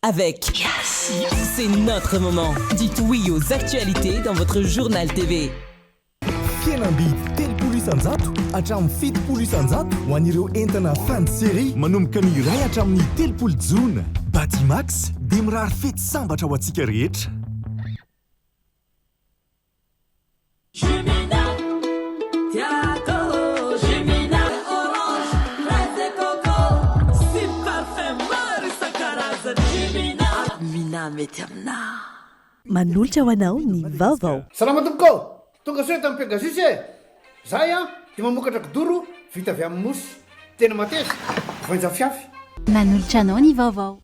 avec Yes. C'est notre moment. Dites oui aux actualités dans votre journal TV. Fianambidy telopolo isanjato hatramin'ny fitopolo isanjato ho an'ireo entana fan série manomboka ny iray hatramin'ny telopolo jona. Batimax dia mirary fety sambatra ho antsika rehetra. Manolotra ho anao ny vaovao. Salama tompoko, tonga soe tamin'ny Pegasus e. Zahay dia mamokatra kidoro vita avy amin'ny mosy. Tena mateza, voanja fiafy. Manolotra anao ny vaovao.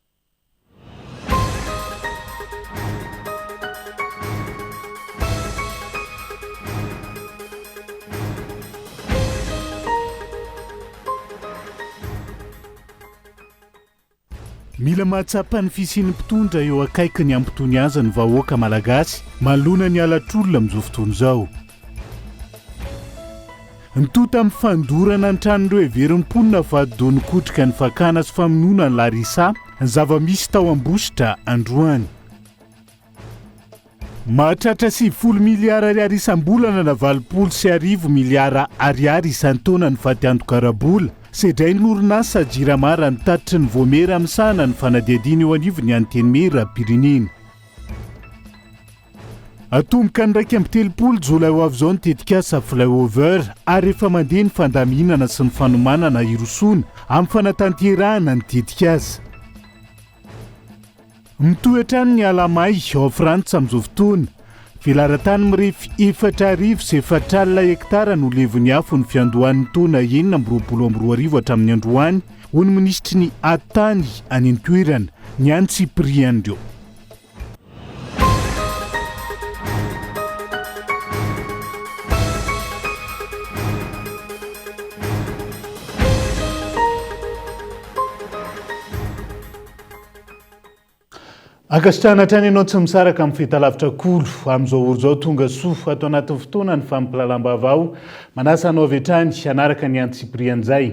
Mila mahatsapa ny fisian'ny mpitondra eo akaiky ny ampitony azy ny vahoaka malagasy malona ny alatr'olona amin'izao fotoana izao. Nitota amin'ny fandorana ny tranon'ireo heverim-ponina vadodony kotrika ny fakana sy famonoana ny Larisa ny zava-misy tao Ambositra androany. Mahatratra 70 miliara ariary isam-bolana na 20 miliara ariary isan-taona ny fatianto-karabola. Sedray ny orinasa Jiramara nitatitry ny voamera amin'ny sana ny fanadihadiana eo anivony Antenimera Rapirinina. Atomboka ny 2 Jolay ho avy izao ny tetikasa flyover ary efa mandeha ny fandaminana sy ny fanomanana Irosona amin'ny fanatanterahana ny tetikasa. Mitoetrany ny Alamay ao Frantsa amin'izao fotoana. Filaran-tany mirefy 4,4 hektara no levon'ny afo ny fiandohan'ny taona 2022 hatramin'ny androany ho ny ministry ny Atany any an-toerana ny any Cyprien reo. Akasitrana hatrany ianao tsy misaraka amin'ny fahitalavitra kolo amin'izao oro izao tonga soa atao anatin'ny fotoana ny fampilalam-baovao manasa anao avy hatrany hanaraka ny antsiprian'izay.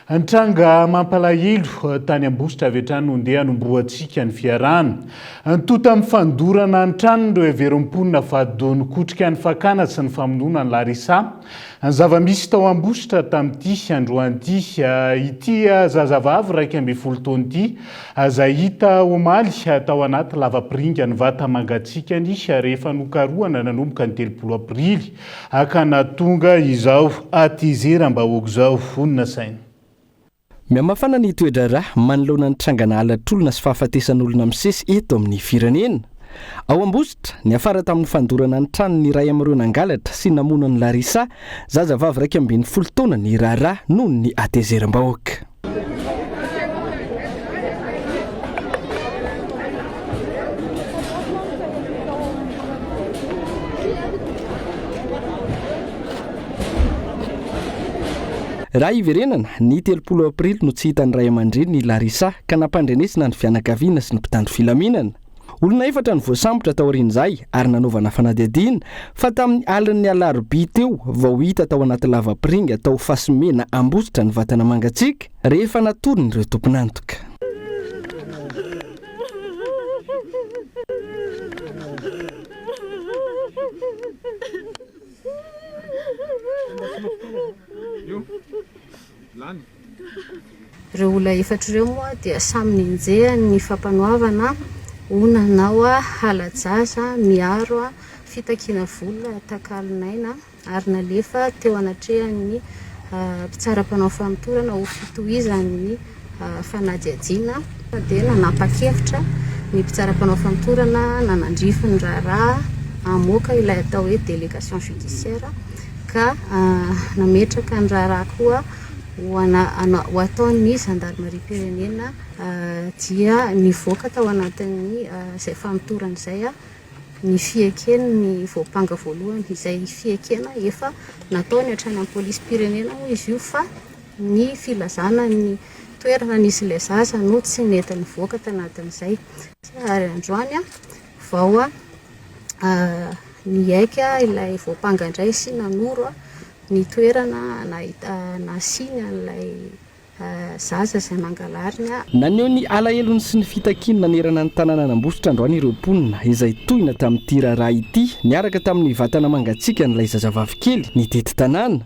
Nitranga mampalahelo tany Ambositra avy hatrany no ndeha hanombohantsika ny fiarahana. Nitota amin'ny fandorana ny tranon'ireo heverim-ponina vadodony kotrika ny fakana sy ny famonoana ny Larisa. Ny zava-misy tao Ambositra tamin'ity androan'ity ity zazavavy 12 taona ity izay hita omaly tao anaty lavapiringa ny vata mangatsikany rehefa nokarohana nanomboka ny 3 Aprily ka natonga izao atizeram-bahoaka izao vonona saina. Miamafana ny toedrara manoloana ny trangana alatr'olona sy fahafatesan'olona misesy eto amin'ny firenena. Ao Ambositra, ny afara tamin'ny fandorana ny tranon'ny iray amin'ireo nangalatra sy namono ny Larisa, zazavavy 12 taona ny rara noho ny atizeram-bahoaka. Raha iverenana, ny 3 Aprily no tsy hitan'ny ray aman-dreny ny Larisa ka nampandrenesina ny fianakaviana sy ny mpitandro filaminana. Olona 4 ny voasambotra tao aorian'izay ary nanaovana fanadihadiana fa tamin'ny alin'ny alarobia teo vao hita tao anaty lavapiringa tao Fasimena Ambositra ny vatana mangatsiaka rehefa natorony ireo tompon'antoka. Ireo olona 4 ireo moa dia samy ninjeha ny fampanoavana onanao halajaza miaro fitakiana vola takalinaina ary nalefa teo anatrehan'ny mpitsaram-panao famotorana ho fitohizan'ny fanadihadiana dia nanapa-kevitra ny mpitsaram-panao famotorana nanandrify ny raharaha amoaka ilay atao hoe délégation judiciaire ka nametraka ny raharaha koa ho ataon'ny gendarmerie-pirenena dia nivoaka tao anatin'ny izay famotorana izay ny fiekena ny voapanga voalohany izay fiekena efa nataony hatrany amin'ny polisy-pirenena moa izy io fa ny filazana ny toerana nisy ilay zaza no tsy nety nivoaka tanatin'izay ary androany vao niaika ilay voapanga indray sy nanoro ny toerana nasiany an'ilay zaza izay mangalarina. Naneo ny alahelony sy ny fitakiana nanerana ny tanàna Anambosotra androany ireo mponina izay tohina tamin'ity raharaha ity niaraka tamin'ny vatana mangatsiaka n'ilay zazavavy kely ny tety tanàna.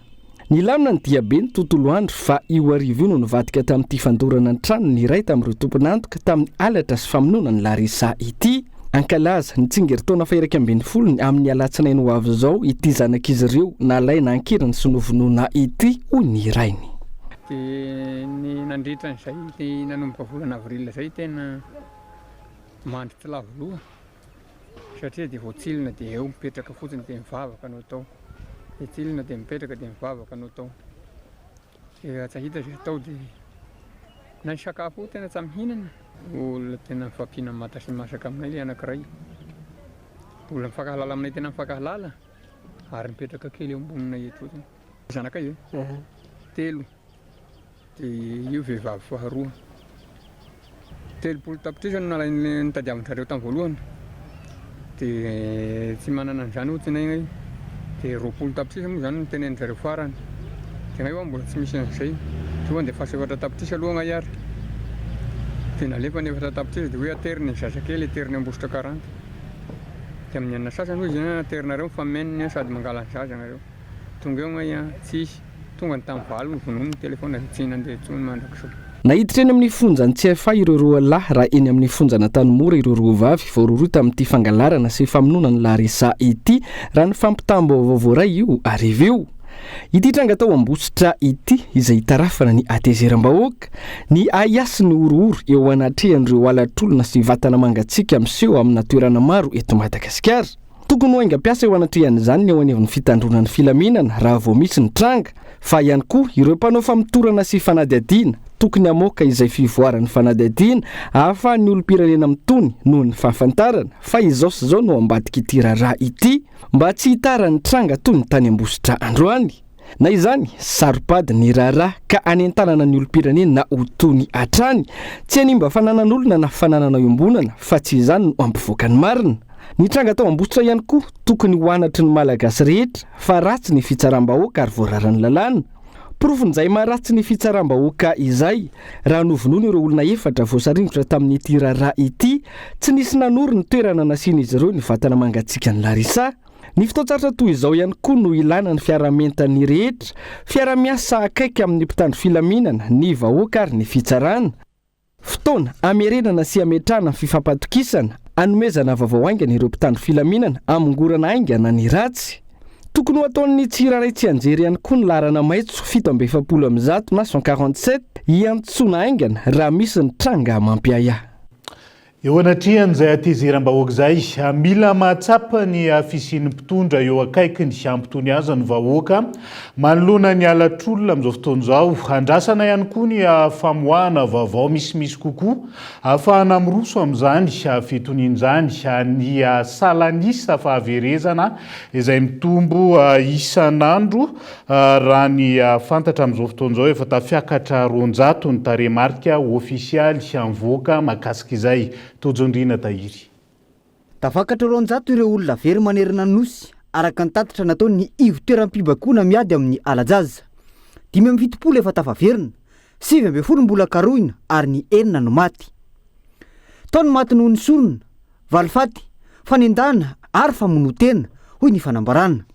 Ny lamina ny diabe ny tontolo andro fa io arivo io no nivadika tamin'ity fandorana ny trano ny iray tamin'ireo tompon'antoka tamin'ny alatra sy famonoana ny Larisa ity. Ankalaza ny tsingeritaona fairaka ambin'ny folony amin'ny alatsinainy ho avy izao ity zanak'izy ireo nalaina ankirany sy novonoana ity hoy ny irainy. Ny nandritra n'izay ny nanomboka volana avril izay tena mandry lavo loha satria dia voatsilina dia eo mipetraka fotsiny dia mivavaka anao tao. Tsilina dia mipetraka dia mivavaka anao tao. Dia tsy hita izay tao dia na ny sakafo tena tsy mihinana. Olona tena mifampiana mata sy masaka aminay ilay anankiray. Olona mifankahalala aminay tena mifankahalala ary mipetraka kely eo ambonina eto fotsiny. Zanakay telo. Dia io vehivavy faharoa. 30 tapitrisa no nalainy nitadiavin'izareo tamin'ny voalohany. Dia tsy manana an'izany ohatsinay. Dia 20 tapitrisa moa izany no tenenin'izareo farany. Dia ngay mbola tsy misy an'izay. Tonga dia fahasefatra tapitrisa aloha ngayary. Dia nalefa ny efatra tapitrisa dia hoe ateriny ny zazakely ateriny Ambositra 40. Dia amin'ny anona sasany hoy izany aterinareo mifameniny sady mangala ny zaza nareo. Tonga eo ngay tsisy. Tonga ny tamin'ny valo ny vonoiny ny telefona tsy nandeha tsony mandrakizao. Nahiditra eny amin'ny fonjany tsy efa ireo roa lahy raha eny amin'ny fonjana Tanimora ireo roa vavy voaroroy tamin'ity fangalarana sy famonoana ny Larisa ity raha ny fampitambo vaovao ray io ariva io. Ity tranga tao Ambositra ity izay hitarafana ny atezeram-bahoaka ny aiasy ny orooro eo anatrehan'ireo alatr'olona sy vatana mangatsiaka miseho amina toerana maro eto Madagasikara. Tokony ho aingam-piasa eo anatrehan'izany ny eo anivon'ny fitandronan'ny filaminana raha vao misy ny tranga fa ihany koa ireo mpanao famitorana sy fanadihadiana tokony hamoaka izay fivoaran'ny fanadihadiana ahafahan'ny olom-pirenena mitony noho ny fahafantarana fa izao sy izao no ambadika ity raharaha ity mba tsy hitaran'ny tranga toy ny tany Ambositra androany. Na izany saripady ny raharaha ka any an-tanana ny olom-pirenena na ho tony hatrany tsy hanimba fananan'olona na fananana iombonana fa tsy izany no ampivoaka ny marina. Ny tranga tao Ambositra ihany koa tokony ho anatry ny malagasy rehetra fa ratsy ny fitsaram-bahoaka ary voararany lalàna. Profon'izay maharatsy ny fitsaram-bahoaka izay raha novonoina ireo olona efatra voasarivotra tamin'ity raharaha ity tsy nisy nanory ny toerana nasian'izy ireo ny vatana mangatsiaka ny Larisa. Ny fotoan-tsarotra toy izao ihany koa no ilana ny fiaramentany rehetra, fiaramiasa akaiky amin'ny mpitandro filaminana, ny vahoaka ary ny fitsarana. Fotoana amerenana sy ametrahana fifampatokisana, anomezana vaovao aingana ireo mpitandro filaminana, amongorana aingana ny ratsy. Tokony ho ataon'ny tsiraray tsy anjery ihany koa ny larana maitso 720 na 147 iantsoana aingana raha misy ny tranga mampiaya. Eo anatrehan'izay atezeram-bahoaka izay, mila mahatsapa ny afisian'ny mpitondra eo akaikiny ampitony azy ny vahoaka manoloana ny alatr'olona amin'izao fotoana izao. Andrasana ihany koa ny famoahana vaovao misimisy kokoa ahafahana miroso amin'izany fitonian'izany ny salanisa fahaverezana izay mitombo isan'andro raha ny fantatra amin'izao fotoana izao efa tafiakatra 200 ny taremarika ofisialy mivoaka mahakasika izay. Tojondrina tahiry. Tafakatra 200 ireo olona very manerana nosy araka ny tatitra nataony ivo toeram-pibakoana miady amin'ny alajaza. 570 efa tafaverina, 7 mbola karohina ary ny 9 no maty. Tao ny maty noho ny sorona, valifaty, fanendana ary famonotena hoy ny fanambarana.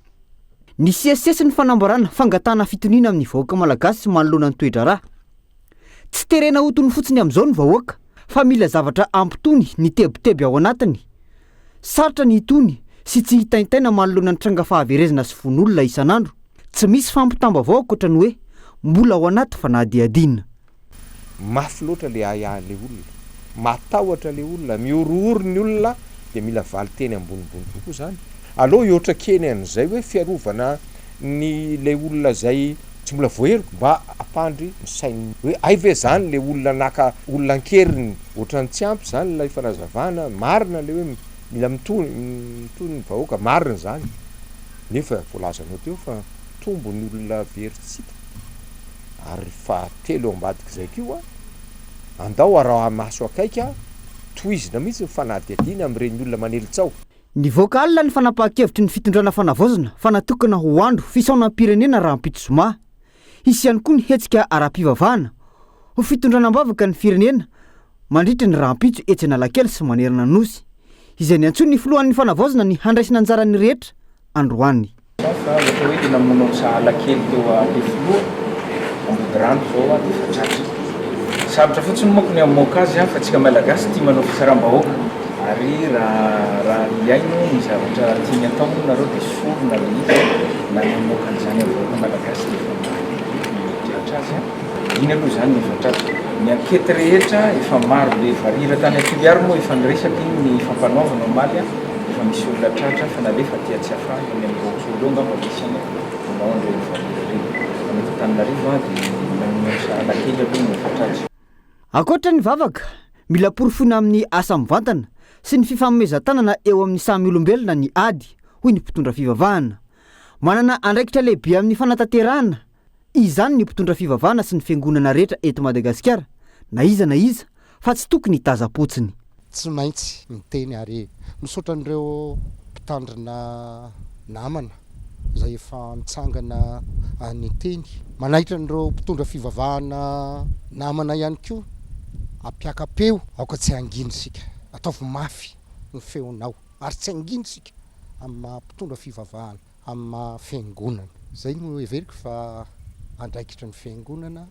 Ny siasesy ny fanambarana fangatana fitoniana amin'ny vahoaka malagasy manoloana ny toedrara. Tsy terena hotony fotsiny amin'izao ny vahoaka fa mila zavatra ampitony ny teboteby ao anatiny. Sarotra ny hitony sy tsy hitaintaina manoloana ny tranga fahaverezana sy von'olona isan'andro. Tsy misy fampitamba avao ankoatra ny hoe mbola ao anaty fanadihadiana. Mafy loatra le aya le olona, matahotra le olona, miorooro ny olona dia mila valy teny ambonimbony kokoa zany. Aloha ioatra keny an'izay hoe fiarovana ny le olona zay tsy mbola voeriko mba apandry misainy hoe ay ve zany le olona naka olona ankeriny ohatrany tsy ampy zany ilay fanazavana marina le hoe mila mitony ny vahoaka marina zany nefa voalazanao teo fa tombo ny olona veritsika ary fahatelo ambadika izay kio andao araha maso akaika toizina mihitsy fanadihadiana amin'ireny olona manelitsao. Ny voakalina ny fanapahan-kevitry ny fitondrana fanavozana fanatokana ho andro fisaonam-pirenena raha ampito zoma. Hisy ihany koa ny hetsika ara-pivavahana ho fitondranam-bavaka ny firenena mandritra ny rahampitso etsy Analakely sy manerana nosy izay ny antsoiny ny filohan'ny fanavaozana ny handraisina anjarany rehetra androany. Ohatra hoe tena mamonsa Analakely teo filoha ambody rano zao dia fatratra. Sarotra fotsiny moako ny hamoaka azy fa tsika malagasy tia manao fisaram-bahoaka ary raha iaino ny zavatra tiany atao nareo dia sorona le izy na ny hamoaka an'izany avahoaka malagasy dia azy iny aloha zany ny fatratra. Ny ankety rehetra efa maro be varira tany Antoliary moa efa niresaka iny ny fampanoavana omaly efa misy olona tratra fa nalefa tia tsy afahany ny am'boksolo ngamba misy any manao an'ireny varira reny. Mety Tananarivo dia mamonsa Analakely aloha ny fatratra. Ankoatra ny vavaka, mila porofona amin'ny asa mivantana sy ny fifanomezan-tanana eo amin'ny samy olombelona ny ady hoy ny mpitondra fivavahana. Manana andraikitra lehibe amin'ny fanatanterahana. Izany ny mpitondra fivavahana sy ny fiangonana rehetra eto Madagasikara, na iza fa tsy tokony taza-potsiny. Tsy maintsy miteny ary misaotra an'ireo mpitandrina namana izay efa mitsangana ny teny. Manaitra an'ireo mpitondra fivavahana namana ihany koa ampiakapeo aoka tsy angino sika. Ataovy mafy ny feonao ary tsy angino sika amin'ny mpitondra fivavahana amin'ny fiangonana. Zay no everiko fa andraikitra ny fiangonana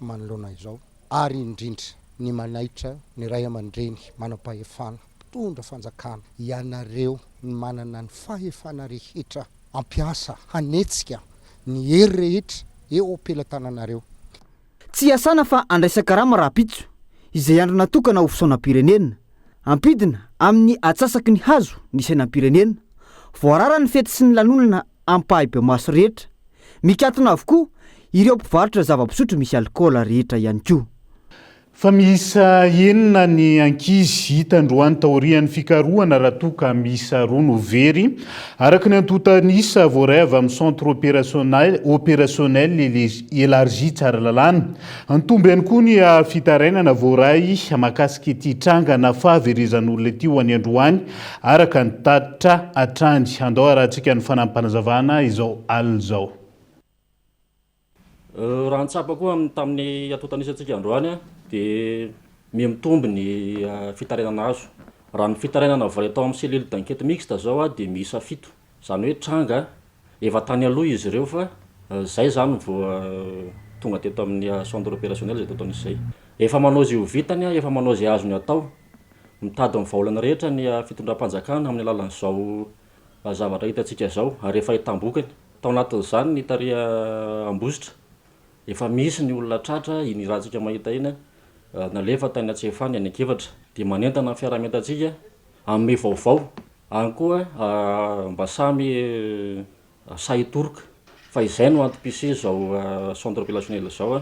manoloana izao ary indrindra ny manaitra ny ray aman-dreny manam-pahefana mpitondra fanjakana ianareo ny manana ny fahefana rehetra ampiasa hanetsika ny hery rehetra eo ampelantananareo. Tsy asana fa andraisaka rama rahampitso izay andro natokana ho fisaonam-pirenena. Ampidina amin'ny atsasaky ny hazo ny sainam-pirenena. Voarara ny fety sy ny lanonana ampahaibemaso rehetra. Mikatona avokoa ireo mpivarotra zava-pisotro misy alikaola rehetra ihany koa. Fa misa enina ny ankizy hita androany taorian'ny fikarohana raha toa ka misa roa no very araka ny antotanisa voaray avy amin'ny centre opérationnel élargi tsara lalàna. Antomby ihany koa ny fitarainana voaray makasika ity trangana fahaverezan'olona ity ho any androany araka ny tatitra atrany. Andao arahantsika ny fanampanazavana izao alina izao. Raha nitsapa koa tamin'ny atotanisantsikay androany dia mitombo ny fitarainana azo. Raha ny fitarainana voaray tao amin'ny selile d'enquête mixte zao dia miisa 7. Zany hoe tranga efa tany aloha izy ireo fa zay zany vao tonga teto amin'ny centre opérationnel zay totanisy zay. Efa manao izy io vitany, efa manao izay azony atao. Mitady amin'ny vaolana rehetra ny fitondram-panjakana amin'ny alalan'izao zavatra hitantsika zao ary efa hitambokany. Tao anatin'izany ny taria ambositra. Efa misy ny olona tratra iny rahantsika mahita iny nalefa tany Antsefany any Ankevatra dia manentana fiarametantsika amin'ny vaovao any koa mba samy sahitoroka fa izay no antom-pise zao centre opérationnel zao.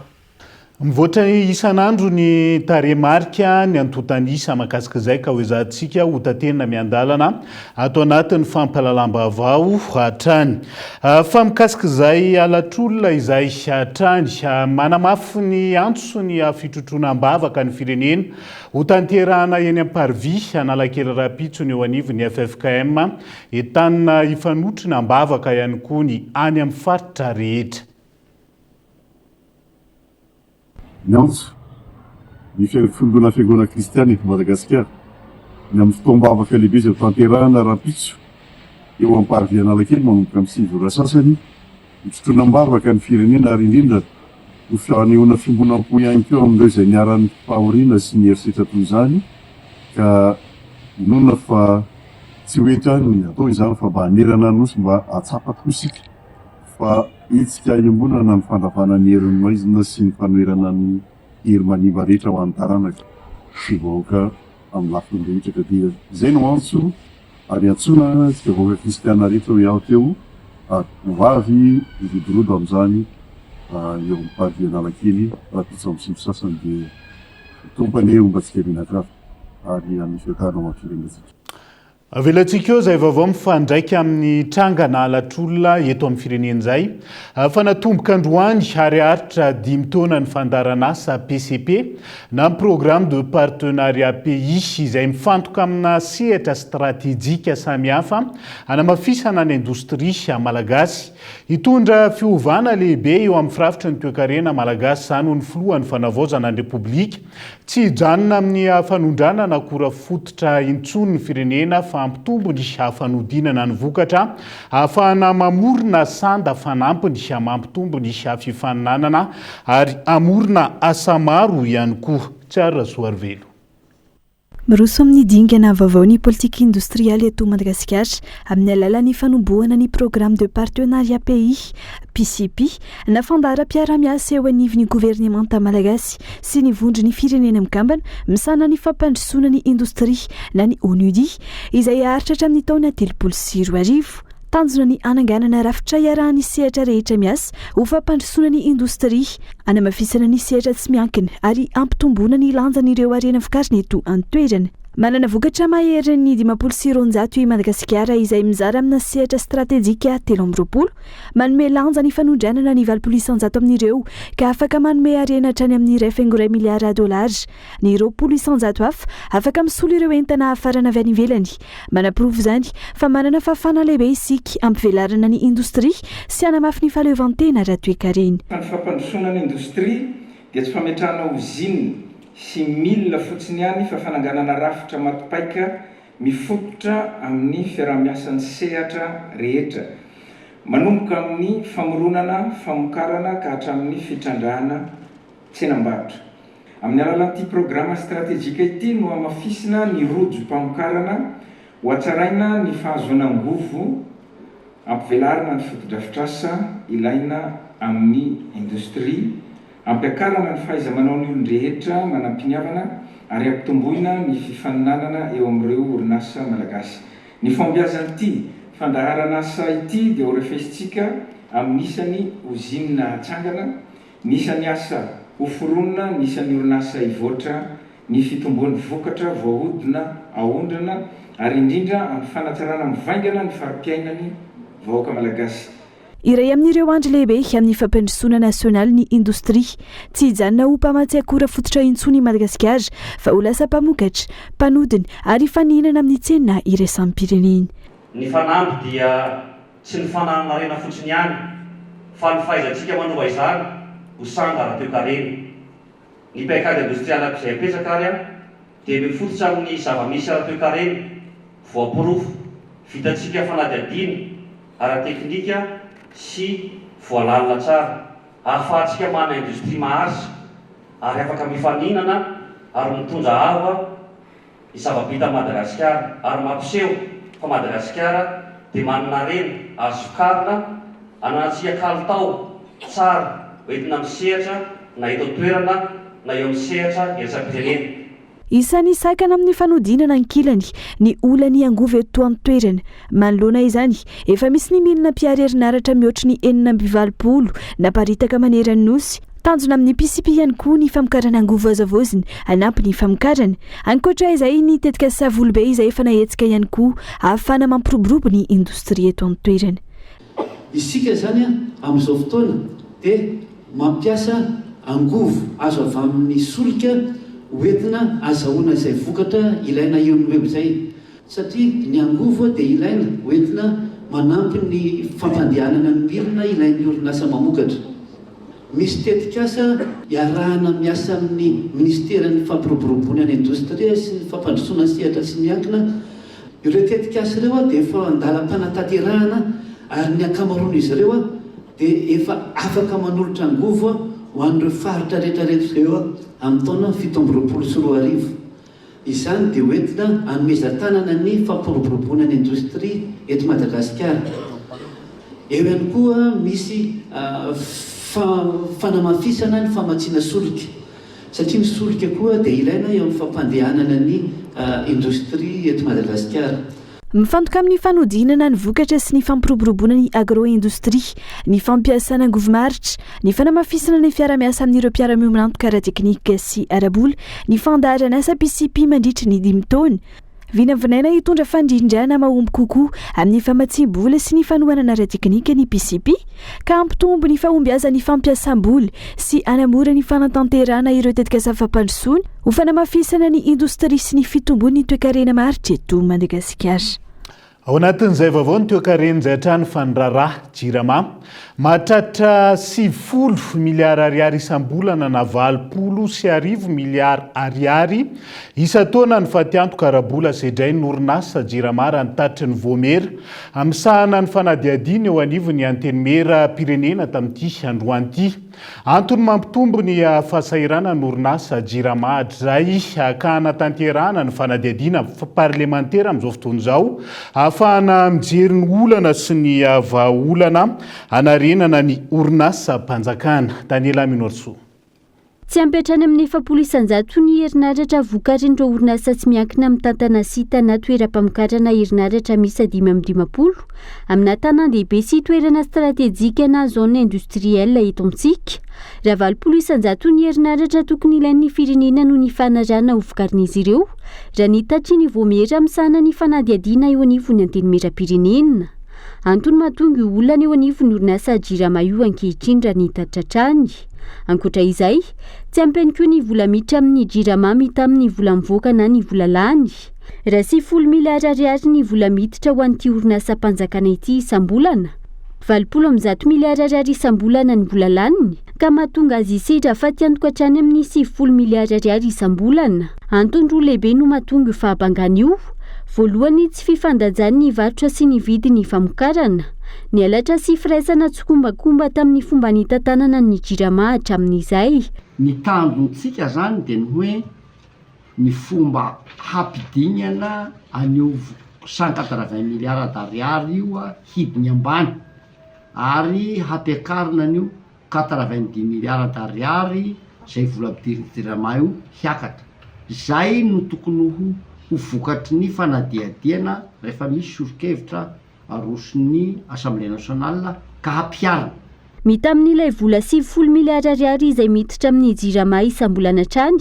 Mivoatra isan'andro ny taremarika ny antotanisa makasika izay ka hoezahantsika ho tatena miandalana ato anatin'ny fampalalam-baovao hatrany. Fa mikasika izay alatr'olona izay hatrany manamafy ny antso ny fitrotroanam-bavaka ny firenena ho tanterahana eny am-Parvis Analakely Rahampitso ny eo anivon'ny FFKM entanina ifanotrina am-bavaka ihany koa ny any amin'ny faritra rehetra. Nyantso ny fondona fiangonana kristiana eto Madagasikara ny amin'ny fotoam-bavaka lehibe izay tanterahana Rahampitso eo amin'ny Parvis Analakely manomboka amin'ny 6 ora sasany mitrotroanam-bavaka ny firenena ary indrindra ho fanehoana fimbonam-po ihany koa amin'ireo izay niaran'ny fahoriana sy ny herisetra toy izany ka inona fa tsy hoetra ny atao izany fa mba hanerana nosy mba hatsapa tokoa isika fa itsika iombonana ny fandavana ny herin'ny maizina sy ny fanoherana ny hery manimba rehetra ho an'ny taranaka sy vahoaka amin'ny lafiny rehetra ka dia izay no antso ary antsona tsika vahoaka kristiana rehetra ho iaho teo vavy irodorodo amin'izany eo amin'ny Parvis Analakely Rahampitso amin'ny sivy sasany dia tompany eo mba tsika minakafa ary amin'ny fiakarana amin'ny firenetsika. avelantsika eo izay vaovao mifandraika amin'ny trangana alatr'olona eto amin'ny firenena izay fa natomboka androany ary aritra 5 taona ny fandaran'asa PCP na programme de partenariat pays izay mifantoka amina sehatra stratégique samihafa hanamafisana ny indostria malagasy hitondra fiovana lehibe eo amin'ny firafitra ny toe-karena malagasy izany ho ny filohan'ny fanavaozana ny repoblika tsy hijanona amin'ny fanondrana na akora fototra intsony ny firenena fa ampitombo ny hafanodinana ny vokatra ahafahana mamorona sanda fanampiny mampitombo ny fifaninanana ary amorona asa maro ihany koa tsara soarvelo. Miroso amin'ny dingana vaovao ny politika industrialy eto Madagasikara amin'ny alalan'ny fanombohana ny programme de partenariat pays PCP nafandaram-piara-miasa eo anivon'ny gouvernemanta malagasy sy ny vondry ny firenena mikambana misana ny fampandrosoana ny industria na ny ONUD izay aharitra hatramin'ny taona 2024 tanjona ny ananganana rafitra iarahan'ny sehatra rehetra miasa ho fampandrosoana ny industria hanamafisana ny sehatra tsy miankina ary ampitomboana ny lanjan'ireo arena vokariny eto an-toerana. Manana vokatra mahery ny 26 i Madagasikara izay mizara amina sehatra stratégique 320 manome lanja ny fanondranana ny 700 amin'ireo ka afaka manome arena hatrany amin'ny 2 miliara $. Ny 20 hafa afaka misolo ireo entana hafarana avy any ivelany. Manaprova izany fa manana fafana lehibe isika ampivelarana ny industria sy hanamafy ny fahaleovantena raha toe-karena. Ny fampandrosoana ny industria dia tsy fametrahana usine sy milina fotsiny ihany fa fananganana rafitra matopaika mifototra amin'ny fiarah-miasan'ny sehatra rehetra manomboka amin'ny famoronana famokarana ka hatramin'ny fitrandrahana tsenam-barotra. Amin'ny alalan'ity programma stratégique ity no amafisina ny rojo mpamokarana ho hatsaraina ny fahazoanan-govo ampivelarina ny fotodrafitrasa ilaina amin'ny industria ampiakarana ny fahaiza-manao ny olon-drehetra manampiniavana ary ampitomboina ny fifaninanana eo amin'ireo orinasa malagasy. Ny fombiazan'ity fandaharana asa ity dia ho refesitsika amin'isany usine hatsangana, nisany asa ho foronina, nisany orinasa hivoatra ny fitomboan'ny vokatra voahodina ahondrana ary indrindra amin'ny fanatsarana mivaingana ny fari-piainany vahoaka malagasy. Iray amin'ireo andro lehibe amin'ny fampandrosoana nasionaly ny industria tsy hijanona ho mpamatsy akora fototra intsony Madagasikara fa ho lasa mpamokatra, mpanodina ary faninana amin'ny tsena iraisam pireneny. Ny fanampy dia tsy ny fananana rena fotsiny ihany fa ny fahaizantsika manova izany ho sanga raha toe-karena. Ny paikady industrialy izay apetraka ary dia mifototra amin'ny zava-misy raha toe-karena, voaporofo, vitantsika fanadihadiana, ara-teknika sy voalalina tsara ahafahantsika mana industria maharitra ary afaka mifaninana ary mitondra ava ny zava-bita Madagasikara ary mampiseho fa Madagasikara dia manana rena azo karina ananantsika kalitao tsara hoentina misehatra na eto toerana na eo amin'ny sehatra iraisam-pirenena. Isan'ny sakana amin'ny fanodinana ankilany ny olany angovo eto an-toerana. Manoloana izany, efa misy ny milina mpiary herinaratra mihoatra ny 720 naparitaka manerana nosy. Tanjona amin'ny PCP ihany koa ny famokarana angovo azavozina hanampy ny famokarana. Ankoatra izay ny tetika savolobe izay efa nahetsika ihany koa ahafahana mampiroborobo ny industria eto an-toerana. Isika zany amin'izao fotoana dia mampiasa angovo azo avy amin'ny solika hoentina azahoana izay vokatra ilaina eo amin'ny izay satria ny angovo dia ilaina hoentina manampy ny fampandehanana ny milina ilain'ny orinasa mamokatra. Misy tetikasa iarahana miasa amin'ny ministeran'ny fampiroboroboana ny indostria sy ny fampandrosoana sehatra sy miankina. Ireo tetikasa ireo dia efa andalam-panatanterahana ary ny ankamaroan'izy ireo dia efa afaka manolotra angovo ho an'ireo faritra rehetrarehetra ireo amin'ny taona 2024. Izany dia hoentina hanomezan-tanana ny fampiroboroboana ny indostria eto Madagasikara. Eo ihany koa misy fanamafisana ny famatsiana solika satria ny solika koa dia ilaina eo amin'ny fampandehanana ny indostria eto Madagasikara. Mifantoka amin'ny fanodinana ny vokatra sy ny fampiroboroboana ny agro-industria, ny fampiasana angovo-maritra, ny fanamafisana ny fiara-miasa amin'ireo mpiara-miomanantoka ara-teknika sy arabola, ny fandaharana asa PCP mandritra ny 5 taona. vinavinaina hitondra fandrindrana mahomby kokoa amin'ny famatsim-bola sy ny fanohanana ara-teknika ny PCP ka ampitombo ny fahombiaza ny fampiasam-boly sy anamora ny fanatanterana ireo tetika zava-pandrosoana ho fanamafisana ny indostria sy ny fitombony toe-karena maharitra eto Madagasikara. Ao anatin'izay vaovao ny toe-karena izay hatrany fandraraha Jirama mahatratra 70 miliara ariary isam-bolana na 80 miliara ariary isa-taona ny fatiantoka arabola sedray ny orinasa Jirama raha ny tatry ny voamera amsahana ny fanadiadiana eo anivony antenimera pirenena tamin'ity androany ity. Antony mampitombo ny fahasairana ny orinasa Jirama hatrizay akahana tanterana ny fanadiadiana parlementaire amin'izao fotoana izao ahafahana mijery ny olana sy ny vahaolana anarenana ny orinasa mpanjakana. Daniela Minorso. Tsy ampetrany amin'ny 700 ny herinaratra vokarin'ireo orinasa tsy miankina amin'ny tantana sy tana toeram-pamokarana herinaratra misy 520 amina tanan-dehibe sy toerana stratéjika na zone industrielle eto amintsika. Raha 700 ny herinaratra tokony ilain'ny firenena no ny fanarana ho vokarin'izy ireo raha ny tatry ny voamera amsana ny fanadiadiana eo anivony antenimera pirenena. Antony mahatonga olana eo anivony orinasa Jirama io ankehitriny raha ny tatratrany. Ankoatra izay, tsy ampeny koa ny vola miditra amin'ny Jirama mita amin'ny vola mivoaka na ny vola lany. Raha 70 miliara ariary ny vola miditra ho an'ity orinasa mpanjakana ity isam-bolana, 70 miliara ariary isam-bolana ny vola laniny, ka mahatonga azy isedra fatiantoka hatrany amin'ny 70 miliara ariary isam-bolana. Antony roa lehibe no mahatonga fahabangana io. Voalohany tsy fifandanjany ny varotra sy ny vidiny famokarana, ny alatra sy firaisana tsokombakomba tamin'ny fomba ny tantanana ny Jirama hatramin'izay. Ny tandrontsika zany dia ny hoe ny fomba hampidinana anio 180 miliara d'ariary io hidiny ambany ary hampiakarina anio 90 miliara d'ariary zay vola ampidiriny Jirama io hiakatra. Zay no tokony ho vokatry ny fanadiadiana rehefa misy soronkevitra aroson'ny Assemblée nationale ka hampiarina. Mita amin'ilay vola 70 miliara ariary izay miditra amin'ny Jirama isam-bolana hatrany,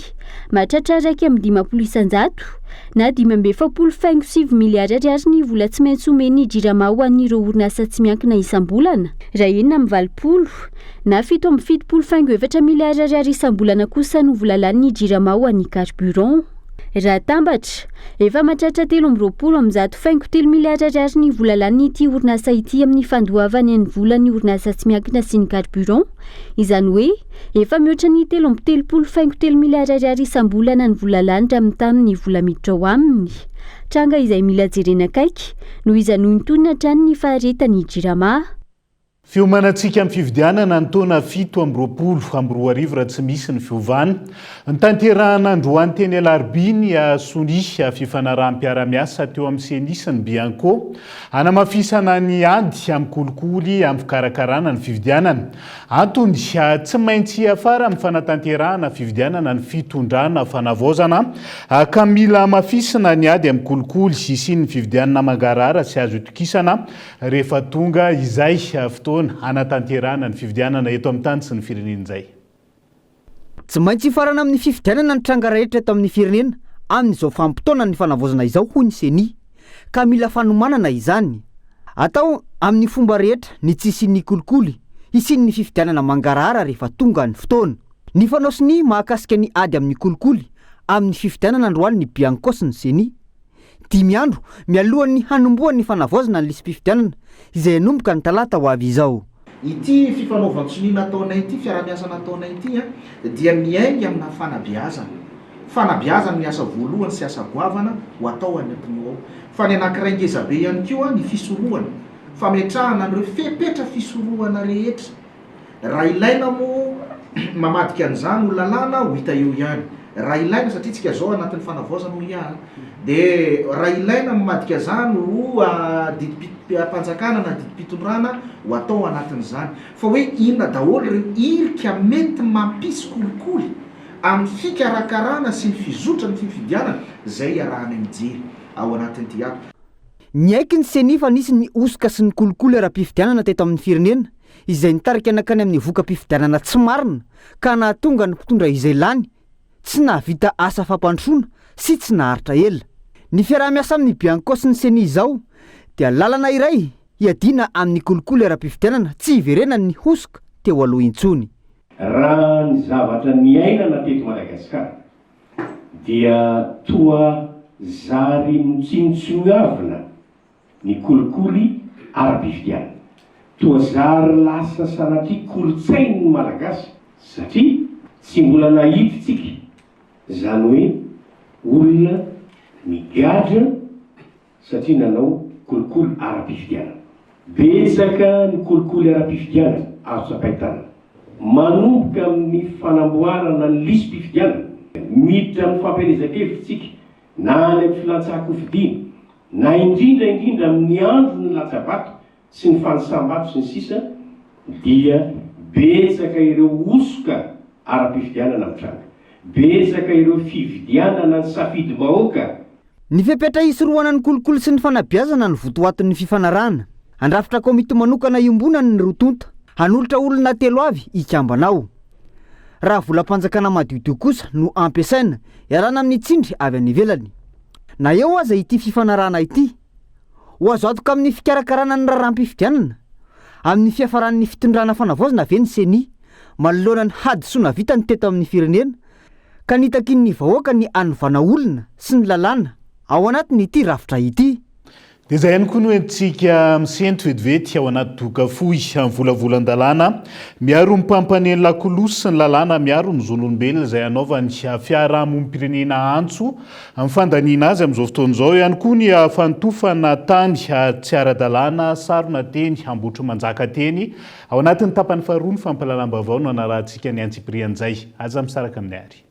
mahatratra 1,50 na 5,7 miliara ariary ny vola tsy maintsy omeny Jirama ho an'ireo orinasa tsy miankina isam-bolana. Raha enina amin'ny 70 na 7,74 miliara ariary isam-bolana kosa no vola lan'ny Jirama ho an'ny carburant. Raha tambatra, efa mahatratra 13,3 miliara ariary ny vola lan'ny ity orinasa ity amin'ny fandoavany ny volan'ny orinasa tsy miankina sy ny carburant. Izany hoe, efa mihoatra ny 13,3 miliara ariary isam-bolana ny vola lany raha mitamin'ny vola miditra ao aminy. Tranga izay mila jerena akaiky, noho izany noho intonina hatrany ny faharetany Jirama. Fiomanantsika amin'ny fividianana ny taona 7 raha tsy misy ny fiovana. Ny tanterahana androany teny Alarobiny Sony fifanarahan'ny-piara-miasa teo amin'ny senisy ny Bianco hanamafisana ny ady amin'ny kolikoly amin'ny fikarakarana ny fividianana. Antony tsy maintsy afara amin'ny fanatanterahana fividianana ny fitondrana fanavaozana ka mila mafisana ny ady amin'ny kolikoly sy ny fividianana mangarara sy azo itokisana rehefa tonga izay fotoana anatanterahana ny fividianana eto amin'ny tany sy ny firenena izay. Tsy maintsy farana amin'ny fividianana ny tranga rehetra eto amin'ny firenena amin'izao fampitona ny fanavaozana izao hoy ny seni ka mila fanomanana izany. Atao amin'ny fomba rehetra ny tsisy ny kolikoly isiny ny fividianana mangarara rehefa tonga ny fotoana. Ny fanaosiny mahakasika ny ady amin'ny kolikoly amin'ny fividianana androany ny Bianco sy ny seni. 10 andro mialohan'ny hanombohan'ny fanavaozana ny lisam-pifidianana izay nomboka ny talata ho avy izao. Ity fifanaovan-tsoniana ataonay ity, fiara-miasa nataonay ity dia miainga amina fanabeazana. Fanabeazana ny asa voalohany sy asa goavana ho atao any am-pino ao. Fa ny anankiray ngezabe ihany koa ny fisorohana, fametrahana an'ireo fepetra fisorohana rehetra. Raha ilaina moa mamadika an'izany ho lalàna ho hita eo ihany. Raha ilaina satria tsika zao anatin'ny fanavaozana ho ihany. Dia raha ilaina mamadika zany ho didim-panjakana na didim-pitondrana ho atao anatin'izany. Fa hoe inona daholo ireo irika mety mampisy kolikoly amin'ny fikarakarana sy ny fizotra ny fifidianana zay arahana mijery ao anatin'ity ato. Miaiky ny seni fa nisy ny osoka sy ny kolikoly ara-pifidianana teto amin'ny firenena izay nitarika anakany amin'ny voka-pifidianana tsy marina ka nahatonga ny mpitondra izay lany tsy nahavita asa fampandrosoana sy tsy naharitra ela. ny fiaraha-miasa amin'ny bianko sy ny seni izao dia lalana iray hiadiana amin'ny kolokolo ara-pifidianana tsy iverenany ny hosoka teo aloha intsony. Raha ny zavatra miainana teto Madagasikara dia toa zary mitsinotsinavina ny kolikoly ara-pifidianana, toa zary lasa sanatria kolotsainy ny malagasy satria tsy mbola nahity tsika zany hoe olona migadra satria nanao kolikoly ara-pifidianana. Betsaka ny kolikoly ara-pifidianana azo tsapahitana manomboka amin'ny fanamboarana ny lisy-pifidianana miditra amin'ny fampielezan-kevitsika na any amin'ny filatsahan-kofidiana na indrindra amin'ny andro ny latsabato sy ny fanisambato sy ny sisa dia betsaka ireo osoka ara-pifidianana mitranga, betsaka ireo fividianana ny safidy-bahoaka. Ny fepetra hisorohana ny kolokolo sy ny fanabeazana ny votoatin'ny fifanarahana. Andrafitra komity manokana iombonany ny rotonta hanolotra olona telo avy hikambanao. Raha volam-panjakana madiodio kosa no ampiasaina iarana amin'ny tsindry avy any ivelany. Na eo aza ity fifanarahana ity ho azo atoka amin'ny fikarakarana ny raharam-pifidianana amin'ny fiafaran'ny fitondrana fanavaozana ve ny seni manoloana ny hadisoana vitany teto amin'ny firenena ka nitakin'ny vahoaka ny anovana olona sy ny lalàna ao anatiny ity rafitra ity. Dia izay ihany koa no entsika misento vetivety ao anaty doka fohy amin'ny volavolan-dalàna miaro mipampany ny lakolosy sy ny lalàna miaro ny zon'olombelona izay anaovany fiarahamonim-pirenena antso amin'ny fandaniana azy amin'izao fotoana izao. Ihany koa ny fantofana tany tsy ara-dalàna sarona teny ambotro manjaka teny ao anatin'ny tapany faharoa ny fampahalalam-baovao no anarahantsika ny antsiprian'izay. Aza misaraka amin'ny ary.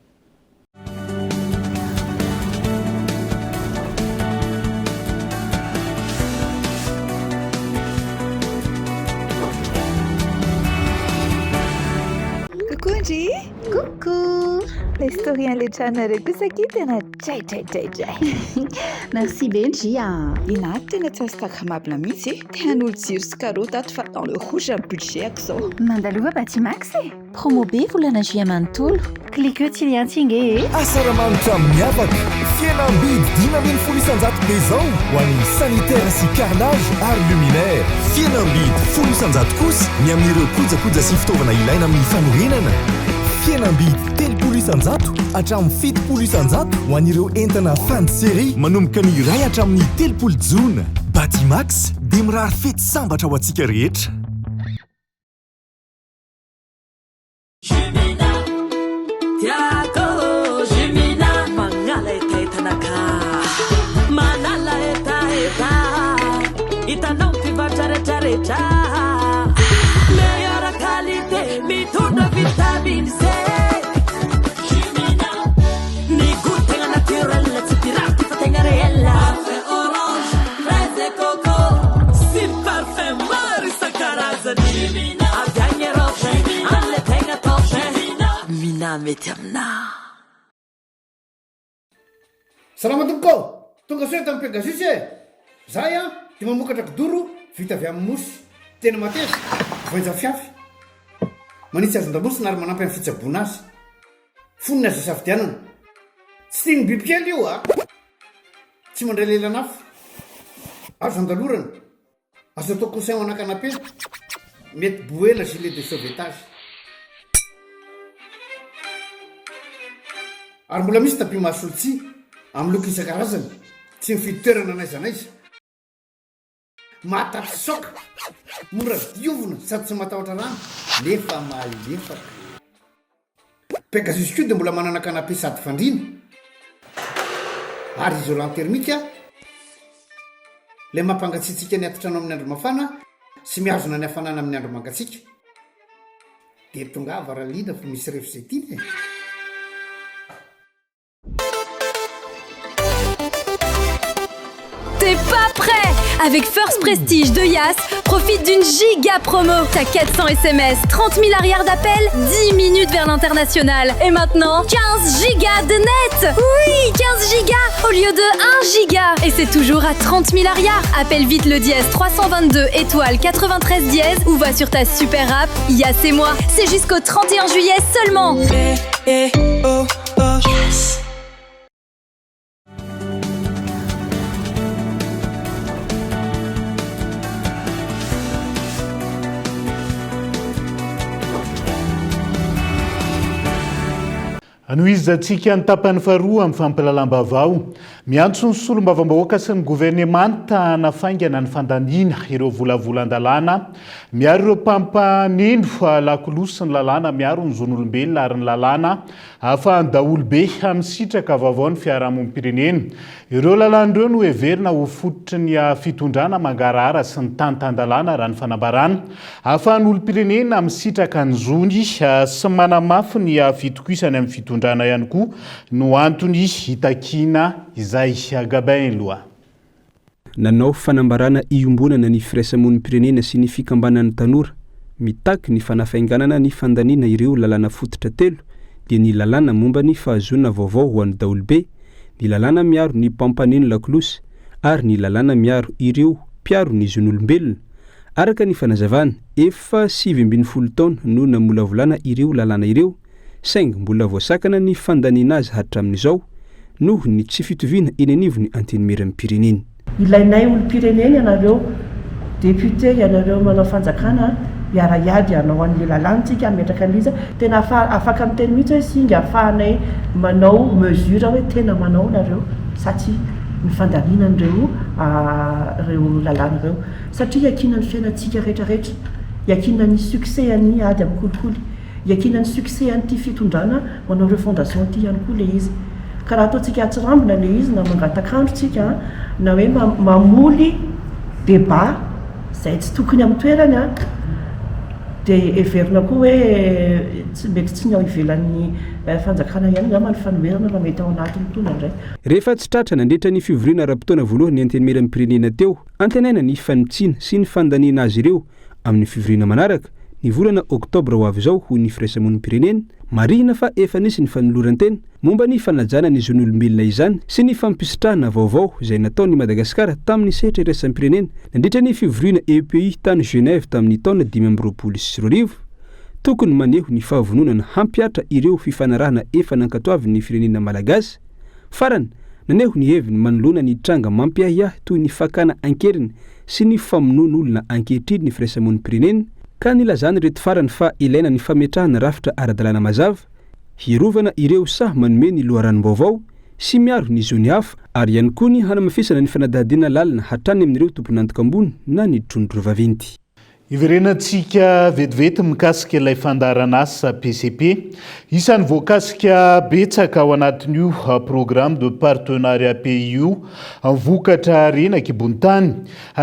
Coucou. L'historien letrana kosa ki tena jay. Merci Benji. Ina tena tsy azo takamabina mihitsy. Tean'olo jiro sy karota ato fa dans le rouge un budget ako. Mandalova Batimax promo be volana juillet manontolo. Cliqueo tsy liantsinge. Asaramanitra miavaka. Fihenam-bidy 5,000 isanjato be zao ho an'ny sanitaire sy carrelage ary luminaire. Fihenam-bidy 10 isanjato kosa ny amin'ireo kojakoja sy fitaovana ilaina amin'ny fanorenana. Fihenam-bidy 30 isanjato hatramin'ny 70 isanjato ho an'ireo entana fin de série manomboka ny iray hatramin'ny 30 jona. Batimax dia mirary fety sambatra ho antsika rehetra. Itanao mpivatraretraretra meilleure qualité mitondra vitamine C. Jumina ny goût-tegna naturel tsy pirate fa tegna réel. Parfait orange, fraise et coco sy parfum maro isan-karazany. Jumina avy agny Europe amle tegna top. Mina mety aminà. Salama tompoko, tonga soa tamin'ny Pegasus e. Zay dia mamokatra kidoro vita avy amin'ny mosy tena mateza voenja fiafy manitsy azon-damosina ary manampy amin'ny fitsaboana azy fonina azo safidianana tsy tiany bibikely io tsy mandray lelanafo azo andalorana azo atao coussin anakanapé mety boela gilet de sauvetage ary mbola misy tapis masolotsi amin'ny loko isan-karazany tsy mifidy toerana n'aiza n'aiza matatsy soka mora diovina sady tsy matahotra rano nefa malefaka. Pegasus koa dia mbola manana canapé sady fandriana ary isolant thermique ilay mampangatsiatsika ny atotrano amin'ny andro mafana sy miazona ny hafanana amin'ny andro mangatsiaka dia tonga varaliana fa misy refzetiny. T'es pas prêt? Avec First Prestige de Yas, profite d'une giga promo. T'as 400 SMS, 30 000 arrières d'appel, 10 minutes vers l'international. Et maintenant, 15 gigas de net. Oui, 15 gigas au lieu de 1 giga. Et c'est toujours à 30 000 arrières. Appelle vite le dièse 322 étoile 93 dièse ou va sur ta super app Yas et moi. C'est jusqu'au 31 juillet seulement. anoizatsika ny tapany faharoa amin'ny fampilalambavao miantso ny solombavam-bahoaka sy ny governemanta nafaingana ny fandaniana ireo volavolan-dalàna miaro ireo mpampanendo lakoloso sy ny lalàna miaro ny zon'olombelona ary ny lalàna ahafahany daolobe hamisitraka vaovao ny fiarahamonim-pirenena ireo lalàn'ireo no heverina ho fototry ny fitondrana mangarahara sy ny tany-tan-dalàna raha ny fanambarana ahafahany olo-pirenena misitraka ny zony sy manamafy ny fitokisany amin'ny fitondrana ihany koa no antony hitakina izay agabain loa nanao fanambarana iombonana ny firaisamonim-pirenena sy ny fikambanan'ny tanora mitaky ny fanafainganana ny fandaniana ireo lalàna fototra telo dia ny lalàna momba ny fahazona vaovao ho an'ny daolobe ny lalàna miaro ny mpampaneno lakolosy ary ny lalàna miaro ireo mpiaro ny zon'olombelona araka ny fanazavana efa 7 taona no namolavolana ireo lalàna ireo saingy mbola voasakana ny fandaniana azy hatramin'izao noho ny tsy fitoviana eny anivony antenimerin'ny pirenena ilainay olo-pirenena ianareo député ianareo manao fanjakana iara-iady anao an'le lalàntsika metraka an'iza tena afaka miteny mihitsy hoe singa ahafahanay manao mesure hoe tena manao nareo satsy ny fandaniana an'ireo reo lalàna ireo satria iakina ny fiainantsika rehetrarehetra iakina ny succès an'ny ady amin'ny kolikoly iakina ny succès an'ity fitondrana manao reo fondation ty ihany koa le izy ka raha ataontsika atsirambina le izy na mangatakandrotsika na hoe mamoly débat zay tsy tokony amin'ny toerany dia heverina koa hoe mety tsy ny ao ivelan'ny fanjakana ihany ngamba ny fanomerana raha mety ao anatin'ny tona indray rehefa tsy tratra nandritra ny fivoriana ara-potoana voalohany antenimerin'ny pirenena teo antenaina ny fanitsiana sy ny fandaniana azy ireo amin'ny fivoriana manaraka ny volana oktobra ho avy izao ho ny firaisamonin'ny pirenena marihina fa efa nisy ny fanoloran-tena momba ny fanajana ny zon'olombelona izany sy ny fampisitrahana vaovao izay nataon'ny madagasikara tamin'ny sehatra irasan'ny pirenena nandritra ny fivoriana EPI tany Genève tamin'ny taona 2024 tokony maneho ny fahavononana hampiatra ireo fifanarahana efa nankatoavin'ny firenena malagasy farany naneho ny heviny manoloana ny tranga mampiahiahy toy ny fakana ankeriny sy ny famonoan'olona ankehitriny ny firaisamonin'ny pirenena ka nilazany reto farany fa ilaina ny fametrahana rafitra ara-dalàna mazava hierovana ireo sahy manome ny loharanom-baovao sy miaro ny zony hafa ary ihany koa ny hanamafisana ny fanadahadiana lalina hatrany amin'ireo tompon'antoka ambony na ny trondro vaventy iverenantsika vetivety mikasika ilay fandaranasa PCP isan'ny voakasika betsaka ao anatin'io programme de partenariat pays io vokatra renaka ibontany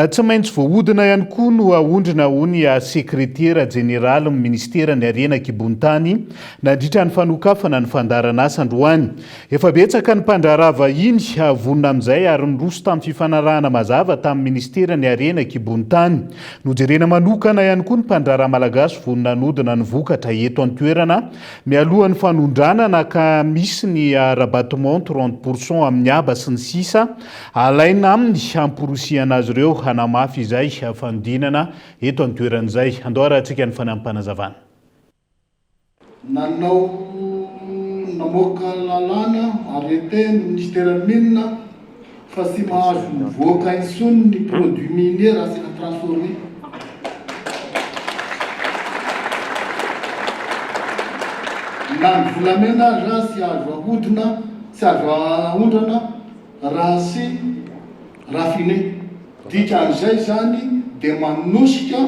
tsy maintsy voahodina ihany koa no ahondrina ho ny sekretera generaly ministera ny arenaka ibontany nandritra ny fanokafana ny fandaranasa androany efa betsaka ny mpandrarava iny vonina amin'izay ary nyroso tamin'ny fifanarahana mazava tamin'ny ministera ny arenaka ibontany nojerena manokana ihany koa ny mpandrara malagasy vonina nodina ny vokatra eto an-toerana mialohan'ny fanondranana ka misy ny rabattement 30% amin'ny aba sy ny sisa alaina amin'ny hamporosiana azy ireo hanamafy izay fandinana eto an-toeran'izay andoarahantsika ny fanampanazavana nanao namoaka lalàna arrêté ny ministère mine fa sy mahazo mivoaka intsony ny produit minier asina transformé na ny volamena raha sy azo ahodina sy azo ahondrana raha sy rafine dika an'izay zany dia manosika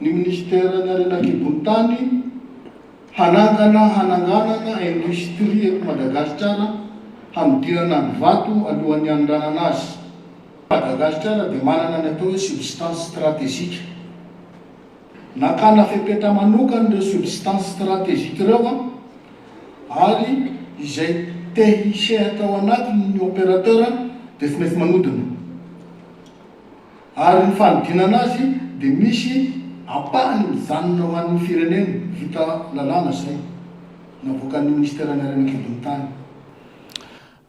ny ministère ny arenaka ibontany hananganana industrie eto Madagasikara hamidinana ny vato alohan'ny andranana azy Madagasikara dia manana ny atao hoe substance stratégique nakana fepetra manokana ireo substance stratégique ireo ary izay te hiseh atao anatiny ny opérateur dia tsy maintsy manodina ary ny fanodinana azy dia misy apahany mijanona ho an'ny firenena vita lalàna zay navoakan'ny ministère ny arenaka ibontany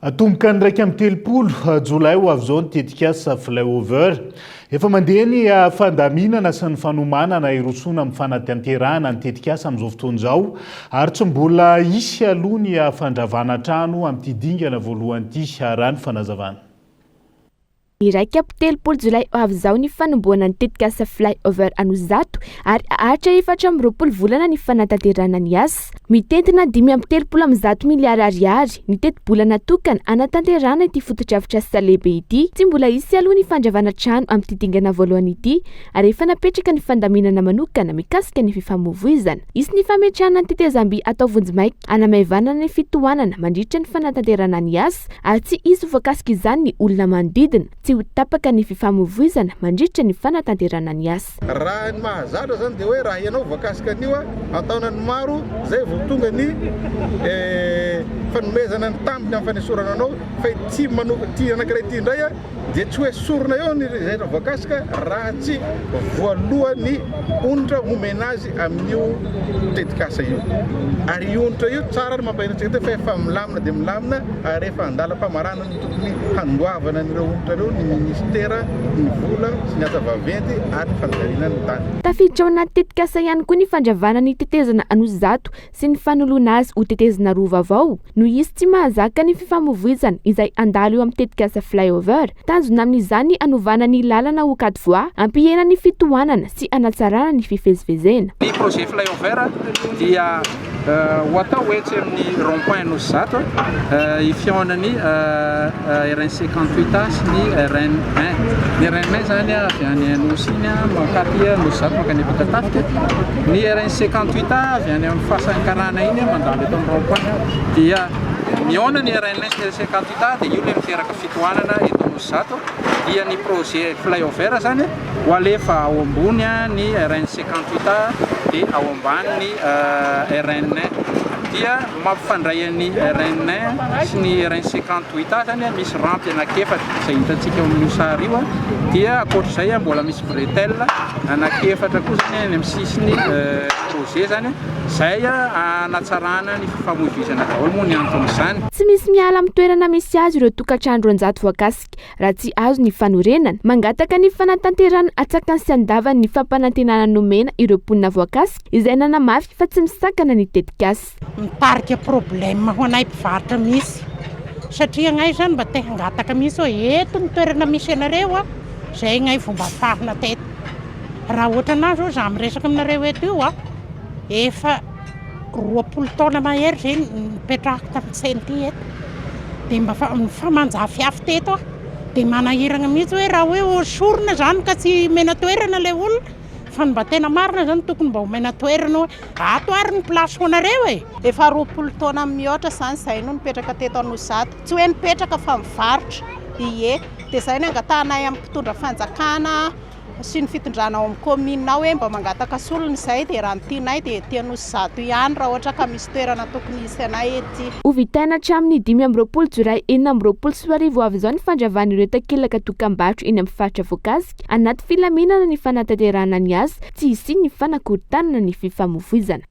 atomboka ny raika amin'ny telopolo jolay ho avy izao nitetikasa flyover efa mandeha ny fandaminana sy ny fanomanana irosona amin'ny fanatanterahana nitetikasa amin'izao fotoana izao ary tsy mbola isy aloha ny fandravana trano amin'ity dingana voalohany ity raha ny fanazavana iraika telopolo jolay avy zao ny fanomboana ny tetikasa flyover Anozato ary ahatra 4 volana ny fanatanterana ny asa. Mitentina 5.3 miliara ariary ny teti-bola natokana anatanterana ity fototrafitra asa lehibe ity. Tsy mbola isy aloha ny fandravana trano amin'ny tidingana voalohany ity ary efa napetraka ny fandaminana manokana mikasika ny fifamoivoizana. Isy ny fametrahana ny tetezam-by atao vonjimaika anamaivana ny fitohanana mandritra ny fanatanterana ny asa ary tsy isy voakasika izany ny olona manodidina tsy ho tapaka ny fifamoivoizana mandritra ny fanatanterana ny asa. Raha ny mahazatra zany dia hoe raha ianao voakasika an'io ataonany maro zay vao tonga ny fanomezana ny tambiny amin'ny fanesorana anao fa ity ty anankiray ity indray dia tsy hoe sorona eo ny zay voakasika raha tsy voalohany onitra homena azy amin'io tetikasa io. Ary io onitra io tsara ny mampahinantsika fa efa milamina dia milamina ary efa andalam-pamarana ny tokony handoavana n'ireo onitra ireo ny ministera, ny vola sy ny asa vaventy ary ny fandarinana ny tany. Tafiditra ao anaty tetikasa ihany koa ny fandravana ny tetezana Anozato sy ny fanoloana azy ho tetezana rova avao no izy tsy mahazaka ny fifamoivoizana izay andalo eo amin'ny tetikasa flyover. Tanjona amin'izany anovana ny lalana ho kadvoa, ampihena ny fitohanana sy anatsarana ny fivezivezena. Ny projet flyover dia ho atao oetsy amin'ny rond-point Anozato ifiaonany RN58 sy ny RN1. Ny RN1 zany avy any Anosy iny mankatỳ Anozato mankany Ampitatafika. Ny RN58 avy any amin'ny fasankarana iny mandalo eto amin'ny rond-point dia miona ny RN1 sy RN58 dia io le miteraka fitohanana eto Anozato. Dia ny projet flyover zany ho alefa ao ambony ny RN58 dia ao ambany ny RN1 dia mampifandray ny RN1 sy ny RN58 zany misy rampy anankiefatra izay hitantsika eo amin'io sary io dia akoatr'izay mbola misy bretelle anankiefatra koa zany any amin'ny sisiny projet zany izay anatsarana ny fifamoivoizana daholo moa ny anton'izany. Tsy misy miala amin'ny toerana misy azy ireo tokantrano 200 voakasika raha tsy azo ny fanorenana. Mangataka ny fanatanterana atsakany sy andavany ny fampanantenana nomena ireo mponina voakasika izay nanamafy fa tsy misakana ny tetikasa. Mitarika problème ho anay mpivarotra misy satria ngay zany mba te hangataka misy hoe eto ny toerana misy anareo zay ngay fomba afahana teto. Raha ohatra anazy zao za miresaka aminareo eto io efa 20 taona mahery zay nipetrahako tamin'ny senti eto dia mba famanjafy afy teto dia manahirana mihitsy hoe raha hoe osorona zany ka tsy mena toerana le olona fa mba tena marina zany tokony mba homena toerana hoe ato ary ny plasy ho anareo efa 20 taona mihoatra zany zay no nipetraka teto Anozato tsy hoe nipetraka fa mivarotra ie dia zay no angatanay amin'ny mpitondra fanjakana sy ny fitondrana ao amin'ny commune hoe mba mangataka solony zay dia raha nytianay dia ety Anozato ihany raha ohatra ka misy toerana tokony isy anay ety. Ho vitaina hatramin'ny 5 jolay 4 avy izao ny fandravan'ireo takelaka dokam-barotra eny amin'ny faritra voakasika anaty filaminana ny fanatanterana ny asa tsy hisy ny fanakorontanana ny fifamoivoizana.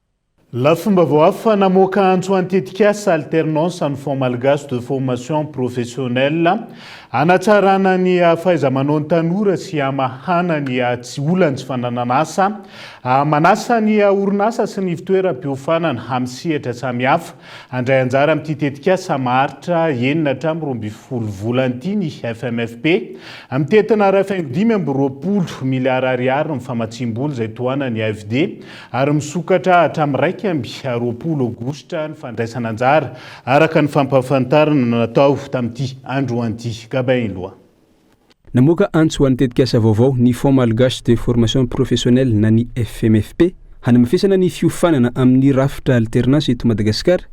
La fomba voafa namoaka antso antetikasa alternance en fond malgache de formation professionnelle anatsarana ny fahaiza-manao ny tanora sy amahana ny tsy olany tsy fanananasa manasa ny orinasa sy ny fitoeram-piofanana amin'ny sehatra samihafa andray anjara amin'ity tetikasa maharitra 920 volana ity ny FMFP amin'ny tetina 520 miliara ariary ny famatsim-bola izay tohana ny AFD ary misokatra hatramin'ny raiky amby 20 aogositra ny fandraisana anjara araka ny fampahafantarana natao tamin'ity androan'ity gabain-loha. Namoaka antso ho an'ny tetikasa vaovao ny Fonds malgache de formation professionnelle na ny FMFP hanamafisana ny fiofanana amin'ny rafitra alternance eto Madagasikara.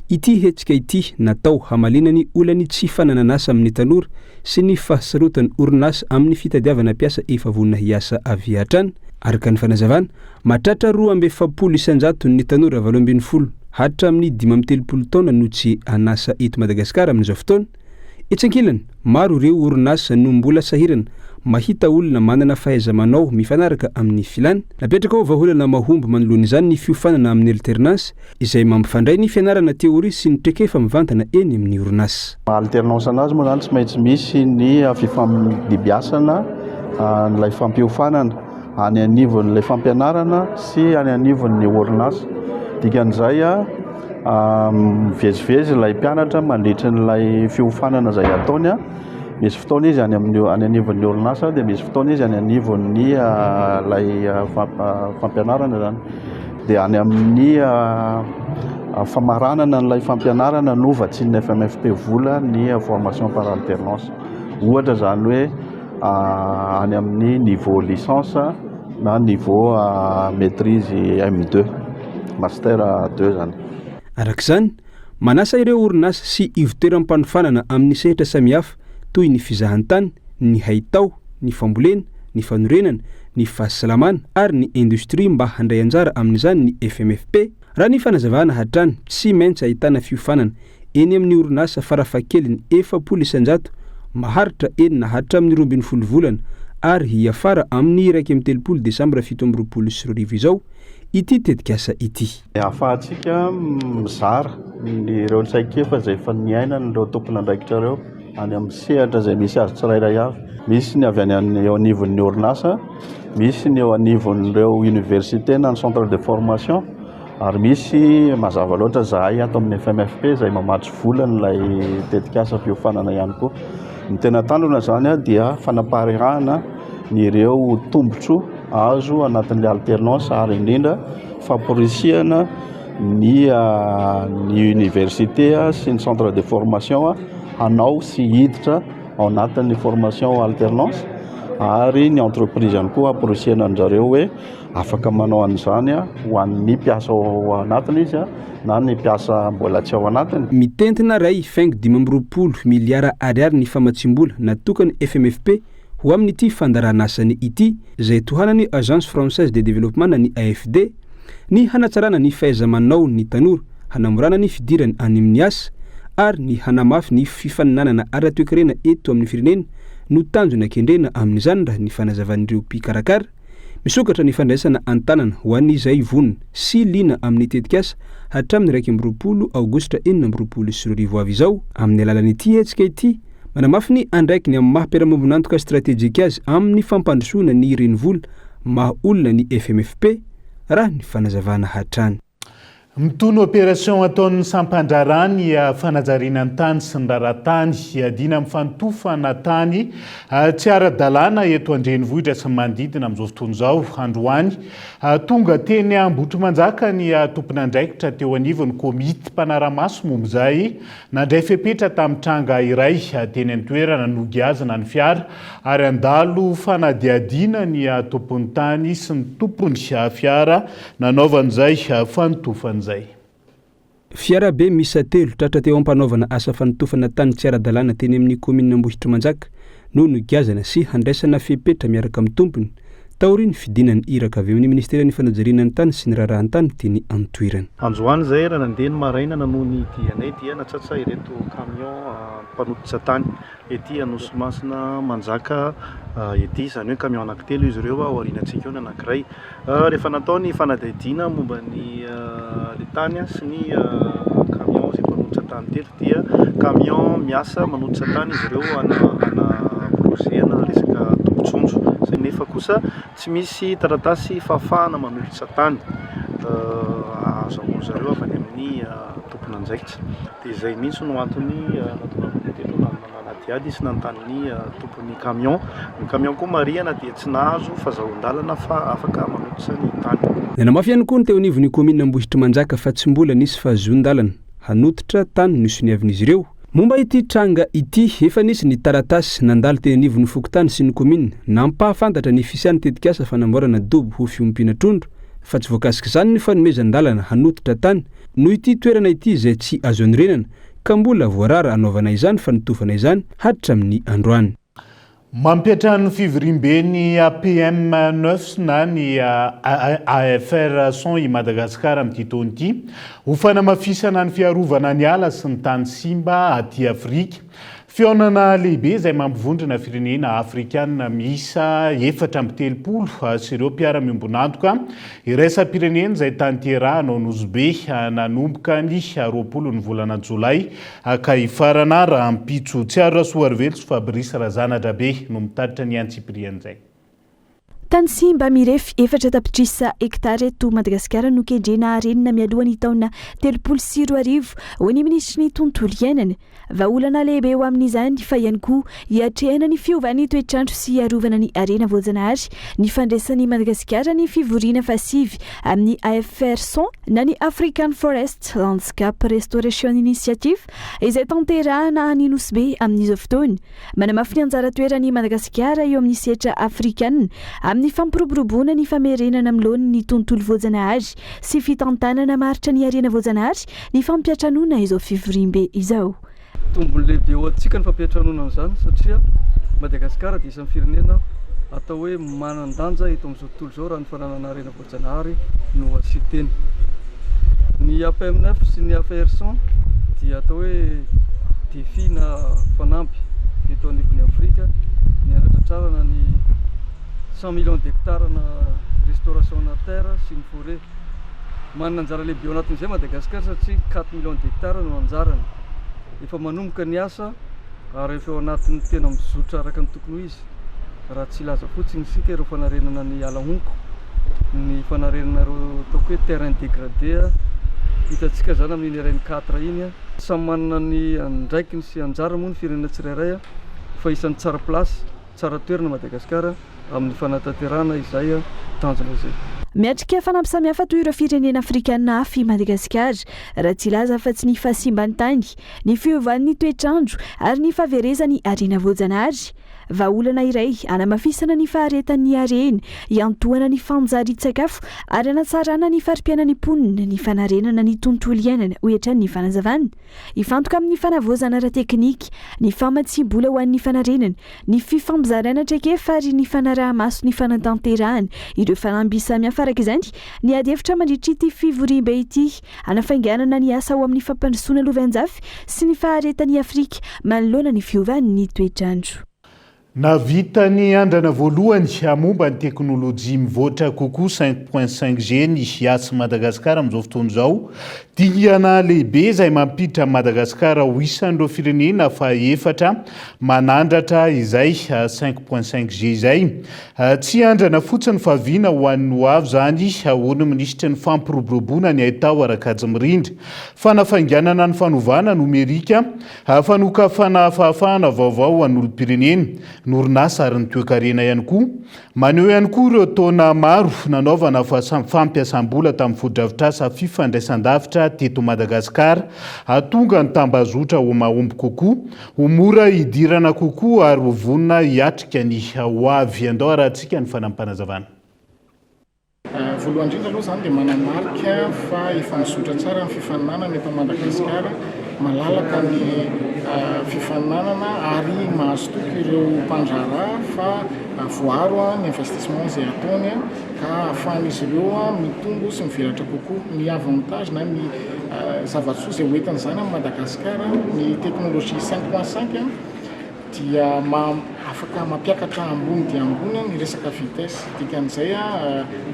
Ity hetsika ity natao hamalina ny olany tsy fanananasa amin'ny tanora sy ny fahasarotany orinasa amin'ny fitadiavana piasa efa vonina hiasa avy hatrany. Araka ny fanazavana, mahatratra 270 isanjato ny tanora 720 hatra amin'ny 530 taona no tsy anasa eto Madagasikara amin'izao fotoana. Etsankilany, maro ireo orinasa no mbola sahirana mahita olona manana fahaiza-manao mifanaraka amin'ny filana. Napetraka ao vahaolana mahomby manoloana izany ny fiofanana amin'ny alternance izay mampifandray ny fianarana teoria sy ny traikefa mivantana eny amin'ny orinasa. Alternance anazy moa zany tsy maintsy misy ny fifambibiasana n'ilay fampiofanana any anivon'ilay fampianarana sy any anivon'ny orinasa. Dikan'izay mivezivezy ilay mpianatra mandritra n'ilay fiofanana izay ataony misy fotoana izy any anivon'ny orinasa dia misy fotoana izy any anivon'ny lay fampianarana zany dia any amin'ny famaranana n'ilay fampianarana no vatsian'ny FMFP vola ny formation par alternance ohatra zany hoe any amin'ny niveau licence na niveau maîtrise M2 master 2 zany. Arak'izany manasa ireo orinasa sy ivotoeram-panofanana amin'ny sehatra samihafa toy ny fizahantany, ny haitao, ny fambolena, ny fanorenana, ny fahasalamana ary ny industrie mba handray anjara amin'izany ny FMFP. Raha ny fanazavana hatrany tsy maintsy ahitana fiofanana eny amin'ny orinasa farafahakeliny 400 maharitra enina hatratra amin'ny 12 volana ary hiafara amin'ny 1 Desambra 2017 izao ity tetikasa ity. Ahafahantsika mizara ireo tsaikefa izay efa niainana ireo tompon'andraikitra ireo any amin'ny sehatra izay misy azy tsirairay avy. Misy ny avy any eo anivon'ny orinasa, misy ny eo anivon'ireo université na ny centre de formation, ary misy mazava loatra zahay ato amin'ny FMFP izay mamatso vola n'ilay tetikasa fiofanana ihany koa. Ny tena tandrona zany dia fanaparirahana ny ireo tombotso azo anatin'ilay alternance ary indrindra famporisihana ny université sy ny centre de formation hanao sy hiditra ao anatin'ny formation alternance ary ny entreprise ihany koa amporisihana an'zareo hoe afaka manao an'izany ho an'ny mpiasa ao anatiny izy na ny mpiasa mbola tsy ao anatiny. Mitentina ray faingo 520 miliara ariary ny famatsimbola natokany FMFP ho amin'ity fandaranasany ity izay tohanany Agence Française de Développement na ny AFD ny hanatsarana ny fahaiza-manao ny tanora, hanamorana ny fidirany any amin'ny asa ary ny hanamafy ny fifaninanana ara-toekarena eto amin'ny firenena no tanjona kendrena amin'izany raha ny fanazavan'ireo mpikarakara. Misokatra ny fandraisana antanana ho an'izay vonona sy lina amin'ny tetikasa hatramin'ny 20 Aogositra 2020 avy izao. Amin'ny alalan'ity hetsika ity manamafy ny andraiky ny amin'ny maha-piarahamonina stratégique azy amin'ny fampandrosoana ny renivola maha olona ny FMFP raha ny fanazavana hatrany. Mitony opération ataon'ny sampandrarany fanajariana ny tany sy ny raratany adina amin'ny fanotofana tany tsy ara-dalàna eto an-drenivohitra sy manodidina amin'izao fotoana izao androany tonga teny Ambohitrimanjaka ny tompon'andraikitra teo anivon'ny komity mpanaramaso momba izay nandray fepetra tamin'ny tranga iray teny an-toerana nogiazana ny fiara ary andalo fanadiadiana ny tompon'ny tany sy ny tompony fiara nanaovan'izay fanotofana. Fiara be misa 3 tratra teo ampanaovana asa fanotofana tany tsy ara-dalàna teny amin'ny komina Ambohitrimanjaka no nogiazana sy handraisana fepetra miaraka amin'ny tompony taoriny fidinany iraka avy amin'ny ministera ny fanajariana ny tany sy ny rarahantany teny Antoirana. Androany zay raha nandeha ny maraina nanoho ny dianay dia natsatsa ireto camion mpanototra tany ety Anosimasina Manjaka ety izany hoe camion anankitelo izy ireo aorianantsika eo ny anankiray rehefa natao ny fanadihadiana momba ny tany sy ny camion izay mpanototra tany teto dia camion miasa manototra tany izy ireo ana projet na resaka tombotsondro nefa kosa tsy misy taratasy fafana manototra tany azahoan zareo avy any amin'ny tompon'andraikitra dia izay mihitsy no antony natonga nanadiady sy nanontany tompony camion. Ny camion koa marihana dia tsy nahazo fahazahon-dalana fa afaka manototra ny tany. Nanamafy ihany koa ny teo anivon'ny komina Ambohitrimanjaka fa tsy mbola nisy fahazon-dalana hanototra tany no soniavin'izy ireo. Momba ity tranga ity efa nisy ny taratasy nandalo teny anivon'ny fokotany sy ny komina nampahafantatra ny fisian'ny tetikasa fanamboarana dobo ho fiompina trondro fa tsy voakasika izany ny fanomezan-dalana hanototra tany noho ity toerana ity izay tsy azo anorenana ka mbola voarara anaovana izany fanotofana izany hatratra amin'ny androany. Mampiatra ny fivoriam-ben'ny APM9 na ny AFR 100 i Madagasikara amin'ity taona ity ho fanamafisana ny fiarovana ny ala sy ny tany simba aty Afrika. Fihaonana lehibe izay mampivondrona firenena afrikanina miisa 430 sy ireo mpiara-miombonantoka iraisam-pirenena izay tany Terana Ouzbe nanomboka ny 20 ny volana Jolay ka hifarana raha mpitso tsy aro rasoa arvelso Fabrice Razanadrabe no mitatitra ny antsipirian'izay. tany Simba mirefy 4 tapitrisa hektara eto Madagasikara no kendrena arenina mialohany taona 2024 ho ny ministry ny tontolo iainana. Vaolana lehibe eo amin'izany fa ihany koa hiatrehana ny fiovan'ny toetrandro sy hiarovana ny arena voajanahary ny fandraisan'ny Madagasikara ny fivoriana fasivy amin'ny AFR100 na ny African Forest Landscape Restoration Initiative izay tanterahana any Nosy Be amin'izao fotoana. Manamafy ny anjara toeran'ny Madagasikara eo amin'ny setra afrikanina amin'ny fampiroboroboana ny famerenana amin'loany ny tontolo voajanahary sy fitantanana maritra ny arena voajanahary ny fampiatranona izao fivoriam-be izao. Tombony lehibe eo antsika ny fampiatranona an'izany satria Madagasikara dia isan'ny firenena atao hoe manan-danja eto amin'izao tontolo izao raha ny fananana arena voajanahary no asiteny. Ny APM9 sy ny AFR100 dia atao hoe défi na fanampy eto anivon'ny Afrika ny anatratrarana ny 100 millions d'hectares na restauration na terre sy ny forêt. Manana anjara lehibe eo anatin'izay Madagasikara satria 4 millions d'hectares no anjarany. Efa manomboka ny asa ary efa eo anatin'ny tena mizotra araka ny tokony izy. Raha tsy laza fotsiny isika ireo fanarenana ny alahonko, ny fanarenana ireo ataoko hoe terrain dégradé hitantsika zany amin'ny RN 4 iny samy manana ny andraikiny sy anjara moa ny firenena tsirairay fa isan'ny tsara place, tsara toerana Madagasikara amin'ny fanatanterahana izay tanjona izay. Miatrika fanampy samihafa toy ireo firenena afrikanina hafa i Madagasikara raha tsy laza fa tsy ny fahasimbany tany, ny fiovan'ny toetrandro ary ny fahaverezany arena voajanahary. Vaolana iray anamafisana ny faharetan'ny arena, iantohana ny fanjarin-tsakafo ary anatsarana ny farim-piainan'ny mponina ny fanarenana ny tontolo iainana hoetrany ny fanazavana. Ifantoka amin'ny fanavozana ara-teknika, ny famatsim-bola ho an'ny fanarenana, ny fifambizarana traikefa ary ny fanaraha-maso ny fanatanterahana ireo fanamby samihafa araka izany ny ady hevitra mandritra ity fivoriam-be ity anafainganana ny asa ao amin'ny fampandrosoana lovan-jafy sy ny faharetan'ny Afrika manoloana ny fiovan'ny toetrandro. Navita ny andrana voalohany momba ny teknôlôjia mivoatra kokoa 5.5G ny hiasy Madagasikara amin'izao fotoana izao. Dingana lehibe izay mampiditra Madagasikara ho isan'ireo firenena fa efatra manandratra izay 5.5G izay. Tsy andrana fotsiny fa viana ho an'ny ho avy zany ahoana minisitra ny fampiroboroboana ny ahitao arakajy mirindra. Fanafainganana ny fanovana nomerika, fanokafana fahafahana vaovao an'olom-pirenena. Norinasa ary ny toe-karena ihany koa. Maneho ihany koa ireo taona maro nanaovana fampiasam-bola tamin'ny fodrafitrasa fifandraisan-davitra teto Madagasikara, atonga ny tambazotra ho mahomby kokoa, ho mora hidirana kokoa ary ho vonona hiatrika ny ho avy andao raha antsika ny fanampanazavana. Voalohany indrindra aloha zany dia manamarika fa efa mizotra tsara ny fifaninanana eto Madagasikara, malalaka ny fifaninanana ary mahazo toky ireo mpandraharaha fa voaro ny investissement izay ataony ka ahafahan'izy ireo mitombo sy mivelatra kokoa. Ny avantage na ny zava-tsoa izay hoentiny zany amin'ny Madagasikara, ny teknôlôjia 5.5 dia afaka mampiakatra ambony dia ambony ny resaka vitesse. Dikan'izay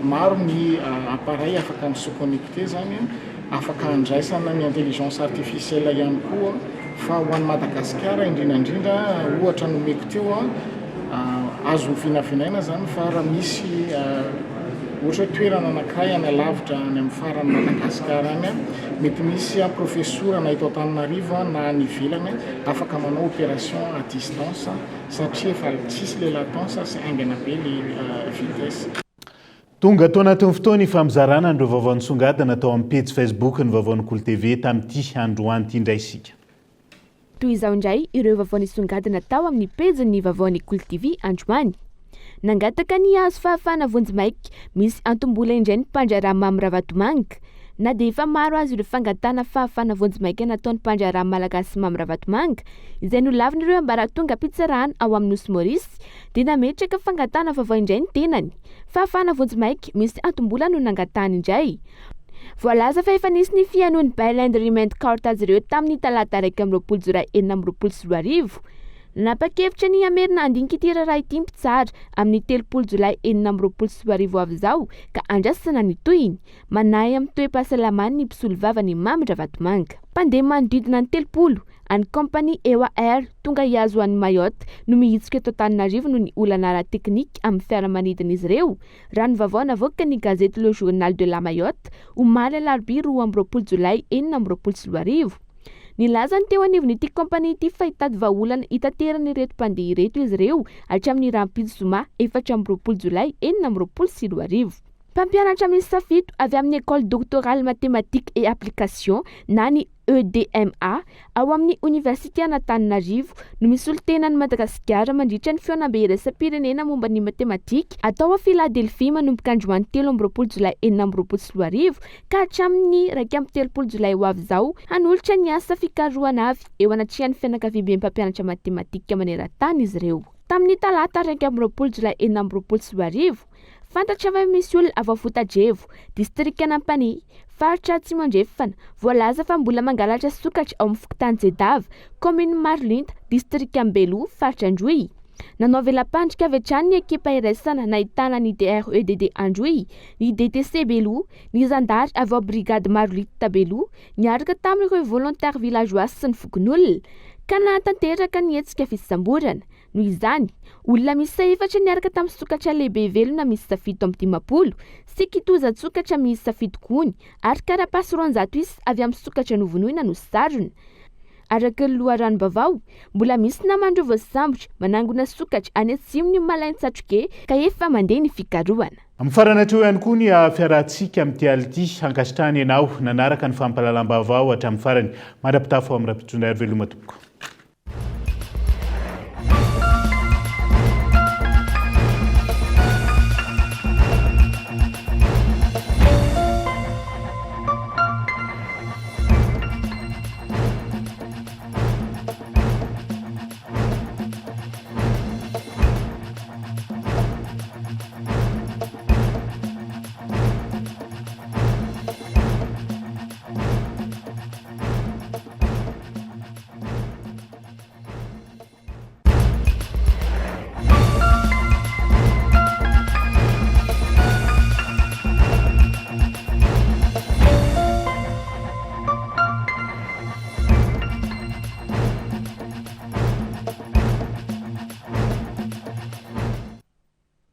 maro ny appareil afaka misoconnecté zany, afaka andraisana ny intelligence artificielle ihany koa. Fa ho an'ny Madagasikara indrindrandrindra ohatra nomeko teo azo vinavinaina zany fa raha misy ohatra toerana anankiray any lavitra any amin'ny farany Madagasikara any, mety misy professeur na eto Antananarivo na any ivelany afaka manao opération à distance satria efa tsisy le latence sy aingana be le vitesse. Tonga tao anatin'ny fotoana famizarana ireo vaovao nisongadina tao amin'ny page Facebook ny vaovao Kolo TV tamin'ity androany ity indray isika. Toy izao indray ireo vaovao nisongadina tao amin'ny page ny vaovao Kolo TV androany. Nangataka ny hazo fahafahana vonjimaiky misy antom-bola indray ny mpandraharaha Mamiravatomanga. Na dia efa maro azy ireo fangatana fahafahana vonjimaiky nataon'ny mpandraharaha malagasy Mamiravatomanga izay nolaviny ireo ambaratonga mpitsarahana ao amin'ny Nosy Maurice dia nametraka fangatana vaovao indray ny tenany. Fahafahana vonjimaiky misy antom-bola no nangatana indray. Voalaza fa efa nisy ny fianoan'ny Bailand Remand Court azy ireo tamin'ny talata 1 Jolay 2024. Napakevitra ny amerina andinika ity raharaha ity mpitsara amin'ny 3 Jolay 2024 avy izao ka andrasana ny tohiny manahy amin'ny toe-pahasalamany ny mpisolo vava ny Mamiravatomanga. Mpandeha manodidina ny 3 any compagnie EOR tonga hiazo any Mayotte no mihitsika eto Antananarivo no ny olana ara-teknika amin'ny fiaramanidina izy ireo. Raha ny vaovao navoaka ny gazety Le Journal de la Mayotte omaly alarobia 2 Jolay 2024. Nilaza ny teo anivon'ity kompania ity fa hitady vahaolana hitaterana ireto mpandeha ireto izy ireo hatramin'ny Rampidzy Zoma 4 Jolay 2024. Mpampianatra miisa 7 avy amin'ny école doctorale mathématique et application na ny EDMA ao amin'ny université Antananarivo no misolo tenany Madagasikara mandritra ny feonam-be iraisam-pirenena momba ny matematika atao a Philadelphie manomboka androany 13 Jolay 2024 ka hatramin'ny 1 Jolay ho avy izao hanolotra ny asa fikarohana avy eo anatrihan'ny fianakavian'ny mpampianatra matematika maneran-tany izy ireo. Tamin'ny talata 1 Jolay 2024 fantatra fa misy olona avy Fotadrevo, distrika Nampany, faritra Atsimo andrefana, voalaza fa mbola mangalatra sokatra ao amin'ny Fokontany Jedava, commune Marlinta, distrika Ambelo, faritra Androy. Nanao velam-pandrika avy hatrany ny ekipa iraisana nahitana ny DREDD Androy, ny DTC Belo, ny zandary avy ao brigade Marlinta Belo, niaraka tamin'ireo volontaire villageois sy ny fokon'olona. Ka nahatanteraka ny hetsika fisamborana. Noho izany, olona miisa 4 niaraka tamin'ny sokatra lehibe velona miisa 7 amin'ny 50 sy kitoza-tsokatra miisa 7 kony ary karapasy 200 isa avy amin'ny sokatra novonoina no sarona. Araka ny loharanom-bavao, mbola misy namandro voasambotra manangona sokatra any atsimo ny Malaintsatroke ka efa mandeha ny fikarohana. Amin'ny farana hatreo ihany koa ny fiarahantsika amin'ity ality ankasitrahany ianao nanaraka ny fampahalalam-bavao hatramin'ny farany mandra-pitafo amin'ny rapitondra ary veloma tompoko.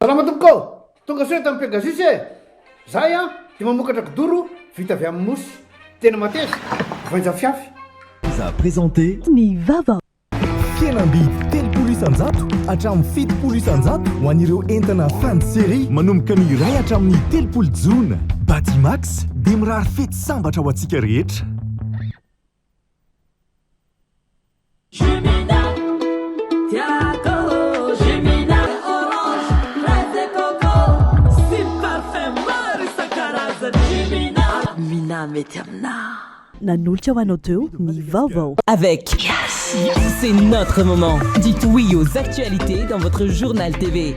Salama tompoko, tonga soa tamin'ny Pegasus e. Zay dia mamokatra kidoro vita avy amin'ny mosy. Tena mateza, voanja fiafy. Za présenté ny vava. Fihenam-bidy 3 isan-jato hatramin'ny 7 isan-jato ho an'ireo entana fin de série manomboka ny iray hatramin'ny 3 Jona. Batimax dia mirary fety sambatra ho antsika rehetra. Mety amina nanolotra ho anao teo ny vaovao avec Yes. C'est notre moment. Dites oui aux actualités dans votre journal TV.